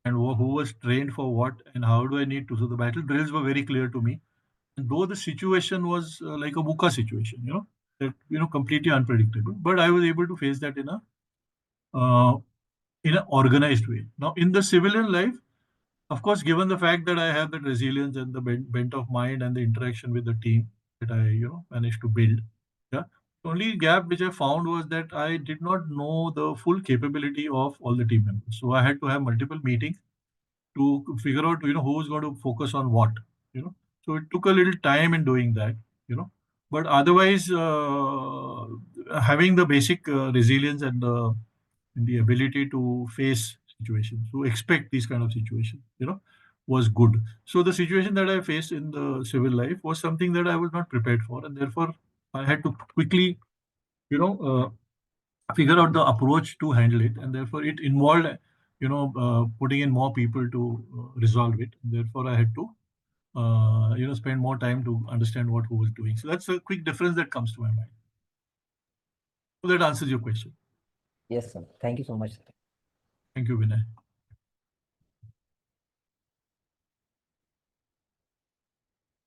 and who was trained for what and how do I need to. So the battle drills were very clear to me. And though the situation was like a VUCA situation, that completely unpredictable, but I was able to face that uh, in an organized way. Now in the civilian life, of course, given the fact that I have that resilience and the bent of mind and the interaction with the team that I managed to build, yeah. The only gap which I found was that I did not know the full capability of all the team members. So I had to have multiple meetings to figure out who's going to focus on what. So it took a little time in doing that. But otherwise, having the basic resilience and the ability to face situations, to expect these kind of situations, was good. So the situation that I faced in the civil life was something that I was not prepared for, and therefore I had to quickly, figure out the approach to handle it, and therefore it involved, putting in more people to resolve it. Therefore, I had to, spend more time to understand what who was doing. So that's a quick difference that comes to my mind. So that answers your question. Yes, sir. Thank you so much, sir. Thank you, Vinay.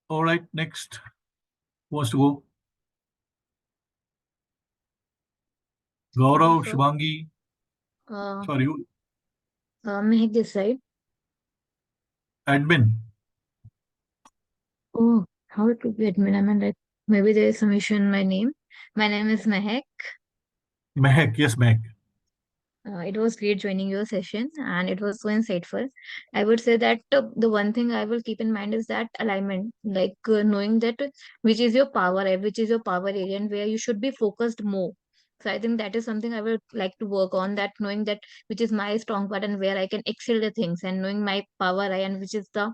All right, next. Who wants to go? Gaurav, So, Shubhangi. Sorry, you, Mehak this side. admin. Oh, how it could be admin? I mean, like maybe there is some issue in my name. My name is Mehak. Mehak, yes, Mehak. It was great joining your session, and it was so insightful. I would say that the one thing I will keep in mind is that alignment, like knowing that which is your power, which is your power area, and where you should be focused more. So I think that is something I would like to work on. That knowing that which is my strong part and where I can excel the things, and knowing my power area and which is the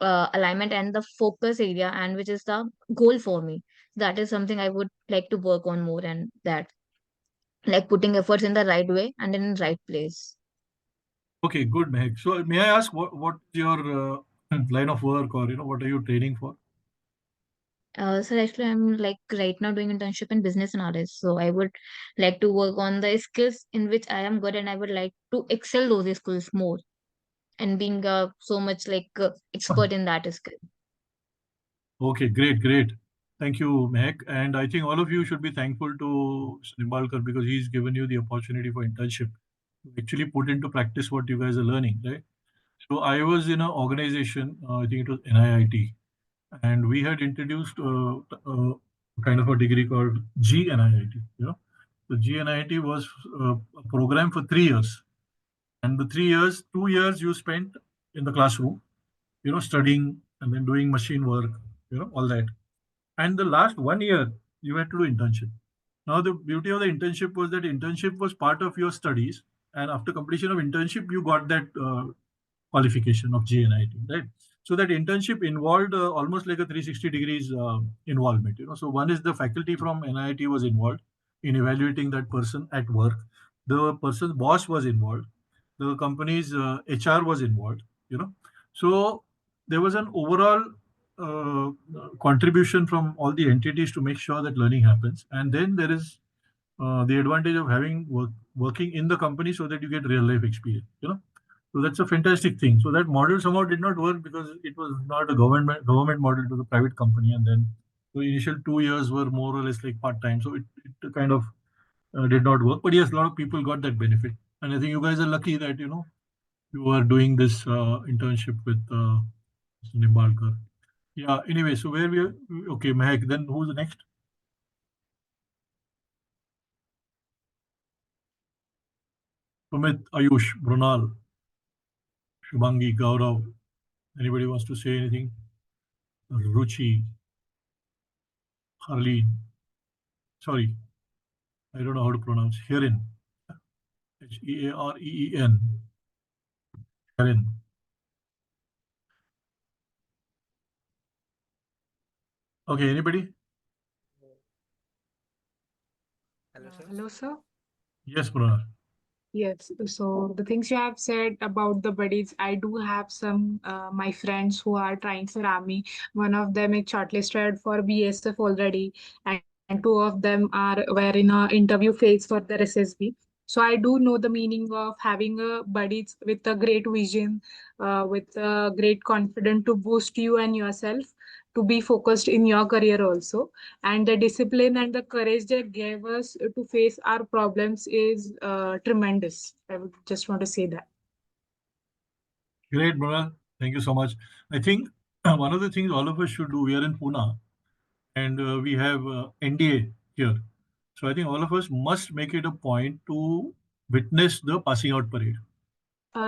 alignment and the focus area, and which is the goal for me. That is something I would like to work on more, and that like putting efforts in the right way and in the right place. Okay, good, Mehak. So may I ask what your line of work, or what are you training for? So actually, I'm like right now doing internship in business analysis. So I would like to work on the skills in which I am good, and I would like to excel those skills more, and being so much like expert in that skill. Okay, great, great. Thank you, Mehak. And I think all of you should be thankful to Nimbalkar because he's given you the opportunity for internship. actually put into practice what you guys are learning, right? So I was in an organization, I think it was NIIT, and we had introduced kind of a degree called GNIIT. You know, the GNIIT was a program for 3 years, and the 3 years, 2 years you spent in the classroom, you know, studying and then doing machine work, you know, all that. And the last 1 year you had to do internship. Now the beauty of the internship was that internship was part of your studies, and after completion of internship, you got that qualification of GNIT, right? So that internship involved almost like a 360 degrees involvement. You know, so one is the faculty from NIT was involved in evaluating that person at work. The person's boss was involved. The company's HR was involved. You know, so there was an overall uh, contribution from all the entities to make sure that learning happens. And then there is the advantage of having working in the company so that you get real life experience. You know, so that's a fantastic thing. So that model somehow did not work because it was not a government model to the private company, and then the initial 2 years were more or less like part time. So it kind of did not work. But yes, a lot of people got that benefit, and I think you guys are lucky that you are doing this internship with Mr. Nimbalkar. Yeah. Anyway, so where we are? Okay, Mehak. Then who's the next? Sumit, Ayush, Brunal, Shubhangi, Gaurav. Anybody wants to say anything? Ruchi, Harleen. Sorry, I don't know how to pronounce Herein. Heareen. Herein. Okay, anybody? Hello, sir. Hello, sir. Yes, Brunal. Yes, so the things you have said about the buddies, I do have some my friends who are trying for army. One of them is shortlisted for BSF already, and two of them were in a interview phase for their SSB. So I do know the meaning of having a buddies with a great vision, with a great confidence to boost you and yourself to be focused in your career also, and the discipline and the courage they gave us to face our problems is tremendous. I would just want to say that. Great, Brunal. Thank you so much. I think one of the things all of us should do, we are in Pune and we have NDA here. So I think all of us must make it a point to witness the passing out parade.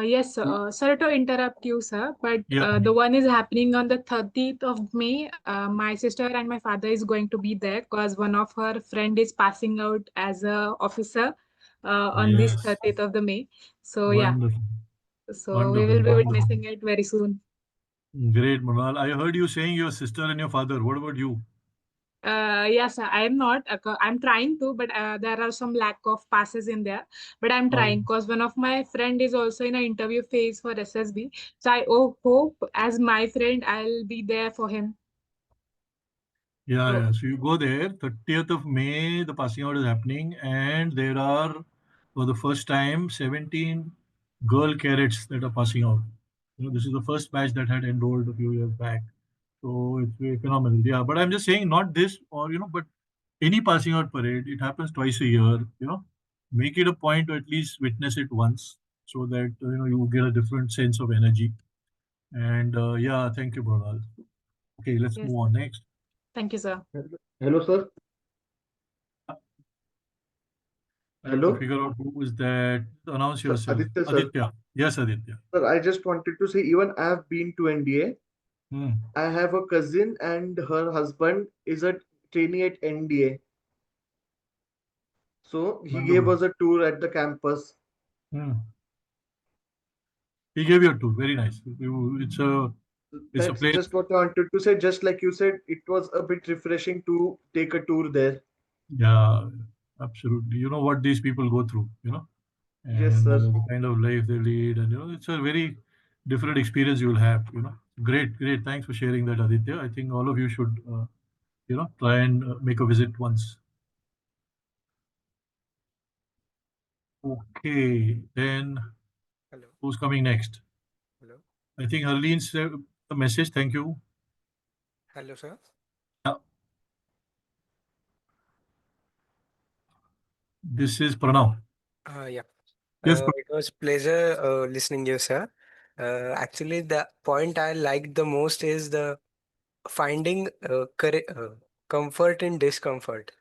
Yes, sir. Sorry to interrupt you, sir, but Yeah. the one is happening on the 30th of May. My sister and my father is going to be there because one of her friend is passing out as a officer on this Yes. 30th of the May. So yeah, Wonderful. so we Wonderful. will be Wonderful. witnessing it very soon. Great, Manal. I heard you saying your sister and your father. What about you? Yes, I am not. I'm trying to, but there are some lack of passes in there. But I'm Oh, trying because one of my friend is also in an interview phase for SSB. So I hope as my friend I'll be there for him. yeah, So yeah. So you go there, 30th of May, the passing out is happening, and there are, for the first time, 17 girl cadets that are passing out. This is the first batch that had enrolled a few years back. So it's very phenomenal. Yeah, but I'm just saying, not this, or, but any passing out parade, it happens twice a year, make it a point to at least witness it once so that, you get a different sense of energy. And yeah, thank you, Pranal. Okay, let's yes, move on next. thank you, sir. Hello, sir. I have to Hello, figure out who is that. Announce sir. yourself. Aditya, sir. Aditya. Yes, Aditya. Sir, I just wanted to say, even I have been to NDA. Hmm. I have a cousin, and her husband is a trainee at NDA. So he gave Wonderful. us a tour at the campus. Hmm. He gave you a tour. Very nice. It's a That's place. just what I wanted to say. Just like you said, it was a bit refreshing to take a tour there. Yeah, absolutely. You know what these people go through, Yes, and sir. the kind of life they lead, and it's a very different experience you will have. Great, great. Thanks for sharing that, Aditya. I think all of you should, try and make a visit once. Okay, then Hello. who's coming next? Hello. I think Harleen sent a message. Thank you. Hello, sir. Yeah. This is Pranav. Yeah. Yes, It was pleasure listening you, sir. Actually, the point I like the most is the finding comfort in discomfort.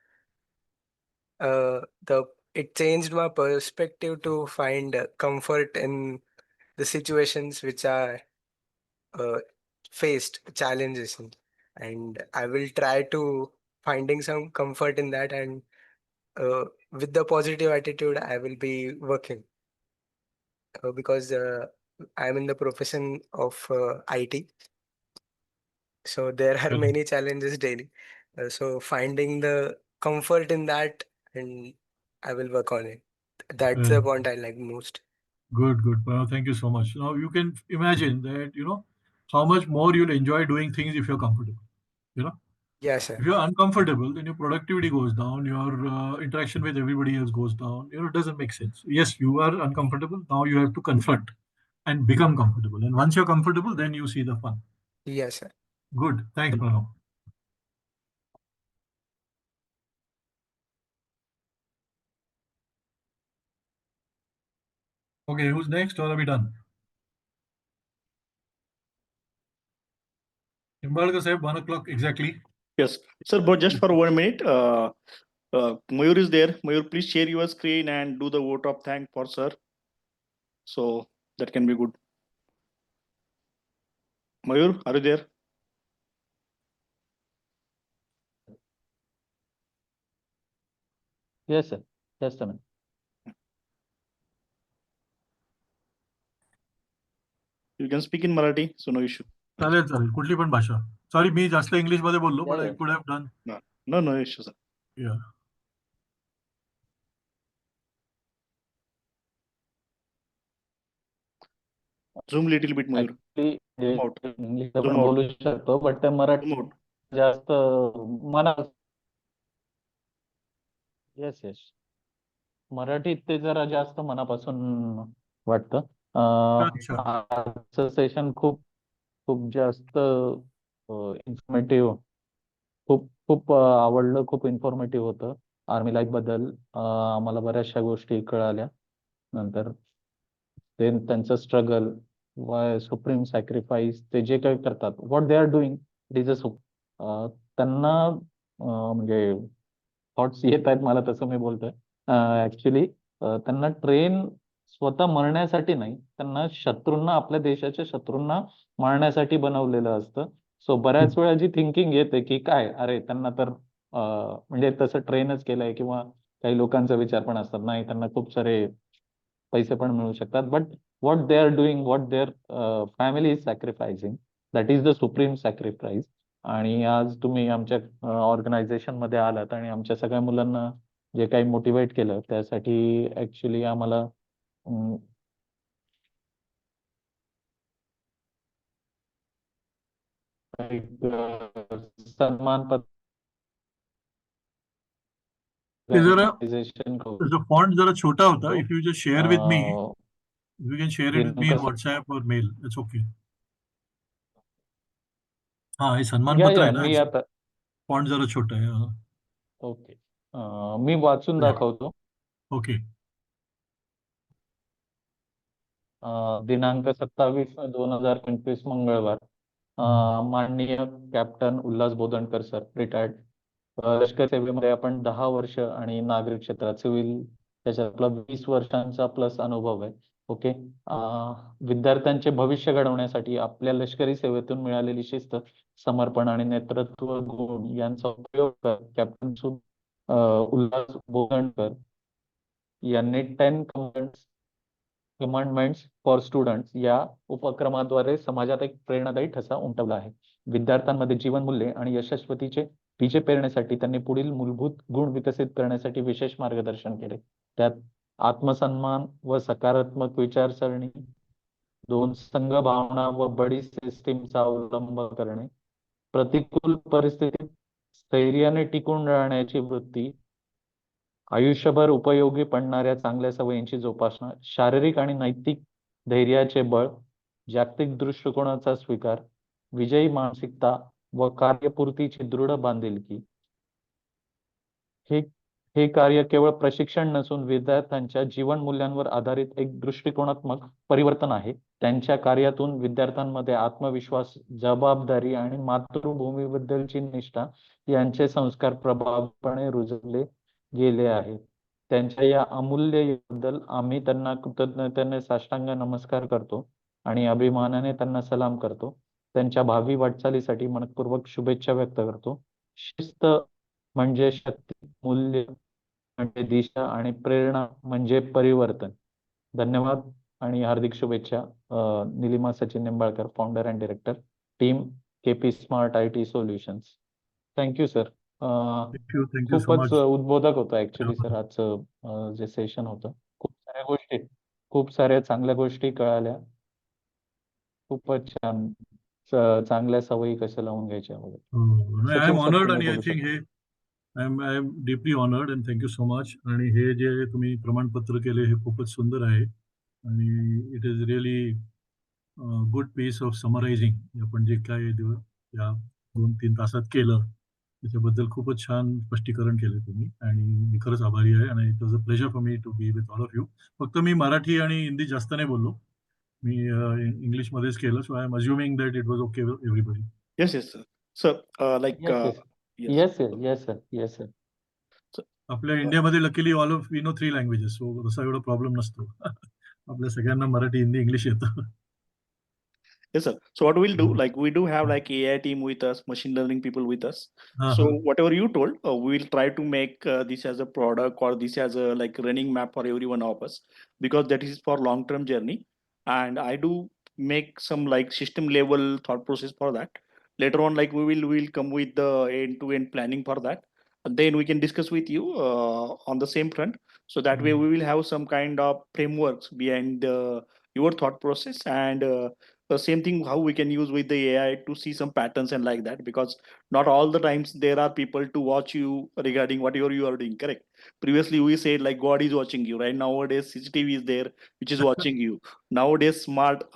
The it changed my perspective to find comfort in the situations which are uh, faced challenges in. And I will try to finding some comfort in that, and with the positive attitude I will be working because I'm in the profession of IT, so there are many challenges daily. So finding the comfort in that, and I will work on it. That's the point I like most. good, good. Well, thank you so much. Now you can imagine that, how much more you'll enjoy doing things if you're comfortable. You know, Yeah, sir. if you're uncomfortable, then your productivity goes down, your interaction with everybody else goes down. It doesn't make sense. Yes, you are uncomfortable. Now you have to confront and become comfortable. And once you're comfortable, then you see the fun. Yes, sir. Good. Thanks, Pranav. Okay, who's next, or are we done? Nimbalkar Sahib, 1 o'clock exactly. Yes, sir, but just for 1 minute, Mayur is there. Mayur, please share your screen and do the vote of thank for sir. So that can be good. Mayur, are you there? Yes, sir. Just a minute. You can speak in Marathi, so no issue. चालेल चालेल कुठली पण भाषा. Sorry मी जास्त English मध्ये बोललो, Yeah, but I yeah. could have done. No issue, sir. Yeah. Zoom little bit, Mayur. Actually, Zoom out. English Zoom पण out. बोलू शकतो, but ते मराठी Zoom out. जास्त मना येस येस मराठीत ते जरा जास्त मनापासून वाटतं. अच्छा. आजचं सेशन खूप खूप जास्त इन्फॉर्मेटिव्ह, खूप खूप आवडलं, खूप इन्फॉर्मेटिव्ह होतं. आर्मी लाईफ बद्दल आम्हाला बऱ्याचशा गोष्टी कळाल्या. नंतर ते त्यांचं स्ट्रगल, सुप्रीम सॅक्रिफाईस, ते जे काही करतात, what they are doing, it is a त्यांना म्हणजे थॉट्स येत आहेत मला, तसं मी बोलतोय. ऍक्च्युली त्यांना ट्रेन स्वतः मरण्यासाठी नाही, त्यांना शत्रूंना, आपल्या देशाच्या शत्रूंना मारण्यासाठी बनवलेलं असतं. सो बऱ्याच वेळा जी थिंकिंग येते की काय, अरे त्यांना तर म्हणजे तसं ट्रेनच केलंय, किंवा काही लोकांचा विचार पण असतात, नाही त्यांना खूप सारे पैसे पण मिळू शकतात. But what they are doing, what their family is sacrificing, that is the supreme sacrifice. आणि आज तुम्ही आमच्या ऑर्गनायझेशन मध्ये आलात आणि आमच्या सगळ्या मुलांना जे काही मोटिवेट केलं, त्यासाठी ऍक्च्युली आम्हाला एक सन्मान पत्र ते जरा organization कडून, त्याचा फॉन्ट जरा छोटा होता. If you just share with me, you can share it with me in दिनांक व्हॉट्सॲप और मेल, इट्स ओके. हा, हे या सन्मानपत्र या आहे ना, मी आता फॉन्ट जरा छोटा आहे. हा. ओके, मी वाचून दाखवतो. ओके. दिनांक 27/2/2025 मंगळवार. माननीय कॅप्टन उल्हास बोदणकर सर, रिटायर्ड. लष्कर सेवेमध्ये आपण 10 वर्ष आणि नागरिक क्षेत्रात सिव्हिल त्याच्यात आपला 20 वर्षांचा प्लस अनुभव आहे. ओके. विद्यार्थ्यांचे भविष्य घडवण्यासाठी आपल्या लष्करी सेवेतून मिळालेली शिस्त, समर्पण आणि नेतृत्व गुण यांचा उपयोग कर कॅप्टन उल्हास बोदणकर यांनी 10 कमांडमेंट्स फॉर स्टुडंट्स या उपक्रमाद्वारे समाजात एक प्रेरणादायी ठसा उमटवला आहे. विद्यार्थ्यांमध्ये जीवनमूल्ये आणि यशस्वीतेचे बीजे पेरण्यासाठी त्यांनी पुढील मूलभूत गुण विकसित करण्यासाठी विशेष मार्गदर्शन केले. त्यात आत्मसन्मान व सकारात्मक विचारसरणी, 2 संघ भावना व बडी सिस्टीमचा अवलंब करणे, प्रतिकूल परिस्थितीत स्थैर्याने टिकून राहण्याची वृत्ती, आयुष्यभर उपयोगी पडणाऱ्या चांगल्या सवयींची जोपासना, शारीरिक आणि नैतिक धैर्याचे बळ, जागतिक दृष्टिकोनाचा स्वीकार, विजयी मानसिकता व कार्यपूर्तीची दृढ बांधिलकी, हे कार्य केवळ प्रशिक्षण नसून विद्यार्थ्यांच्या जीवन मूल्यांवर आधारित एक दृष्टिकोनात्मक परिवर्तन आहे. त्यांच्या कार्यातून विद्यार्थ्यांमध्ये आत्मविश्वास, जबाबदारी आणि मातृभूमीबद्दलची निष्ठा यांचे संस्कार प्रभावीपणे रुजवले गेले आहेत. त्यांच्या या अमूल्य योगदानाबद्दल आम्ही त्यांना कृतज्ञतेने साष्टांग नमस्कार करतो आणि अभिमानाने त्यांना सलाम करतो. त्यांच्या भावी वाटचालीसाठी मनपूर्वक शुभेच्छा व्यक्त करतो. शिस्त म्हणजे शक्ती, मूल्य म्हणजे दिशा आणि प्रेरणा म्हणजे परिवर्तन. धन्यवाद आणि हार्दिक शुभेच्छा. Nilima Sachin Nimbalkar, founder and director, team KP smart IT solutions. Thank you sir. Thank you so खूपच मच. उद्बोधक होतं ऍक्च्युली सर आजचं जे सेशन होतं. खूप साऱ्या चांगल्या गोष्टी कळाल्या. खूपच छान. चांगल्या सवयी कशा लावून घ्यायच्या वगैरे. I am Sachin sir, honoured तुम्ही आणि आय बोलू थिंक शकता. हे I am deeply honoured and thank you so much. आणि हे जे तुम्ही प्रमाणपत्र केले हे खूपच सुंदर आहे आणि it is really good piece of summarising आपण जे काय या 2-3 तासात केलं त्याच्याबद्दल खूपच छान स्पष्टीकरण केलं तुम्ही आणि मी खरंच आभारी आहे आणि it was a pleasure for me to be with all of you. फक्त मी मराठी आणि हिंदी जास्त नाही बोललो, मी इंग्लिशमध्येच केलं. So I am assuming that it was okay with everybody. Yes, yes, sir. So, like, Yes, yes. yes, sir. आपल्या इंडियामध्ये luckily all of we know 3 languages, so तसा एवढा प्रॉब्लेम नसतो. आपल्या सगळ्यांना मराठी, हिंदी, इंग्लिश येतं. Yes, sir. So what we'll do, like we do have like AI team with us, machine learning people with us. Uh-huh. So whatever you told, we'll try to make this as a product or this as a like running map for every one of us, because that is for long-term journey. And I do make some like system level thought process for that. Later on, like we'll come with the end-to-end planning for that. And then we can discuss with you on the same front. So that way we will have some kind of frameworks behind your thought process, and the same thing how we can use with the AI to see some patterns and like that, because not all the times there are people to watch you regarding whatever you are doing. Correct. Previously we said like God is watching you, right? Nowadays CCTV is there which is watching you. Nowadays smart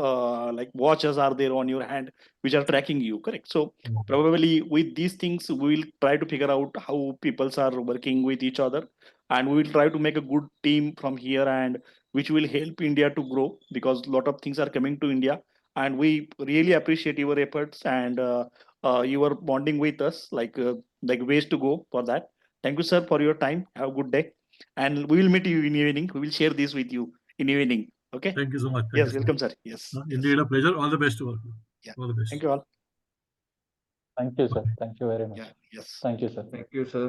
like watches are there on your hand which are tracking you. Correct. So probably with these things we will try to figure out how peoples are working with each other, and we will try to make a good team from here, and which will help India to grow, because a lot of things are coming to India. And we really appreciate your efforts and your bonding with us, like ways to go for that. Thank you, sir, for your time. Have a good day, and we will meet you in evening. We will share this with you in evening. Okay. Thank you so much. Yes, welcome, sir. Yes. Indeed, a pleasure. All the best to all. Yeah. All the best. Thank you all. Thank you, sir. Thank you very much. Yeah. Yes. Thank you, sir. Thank you, sir.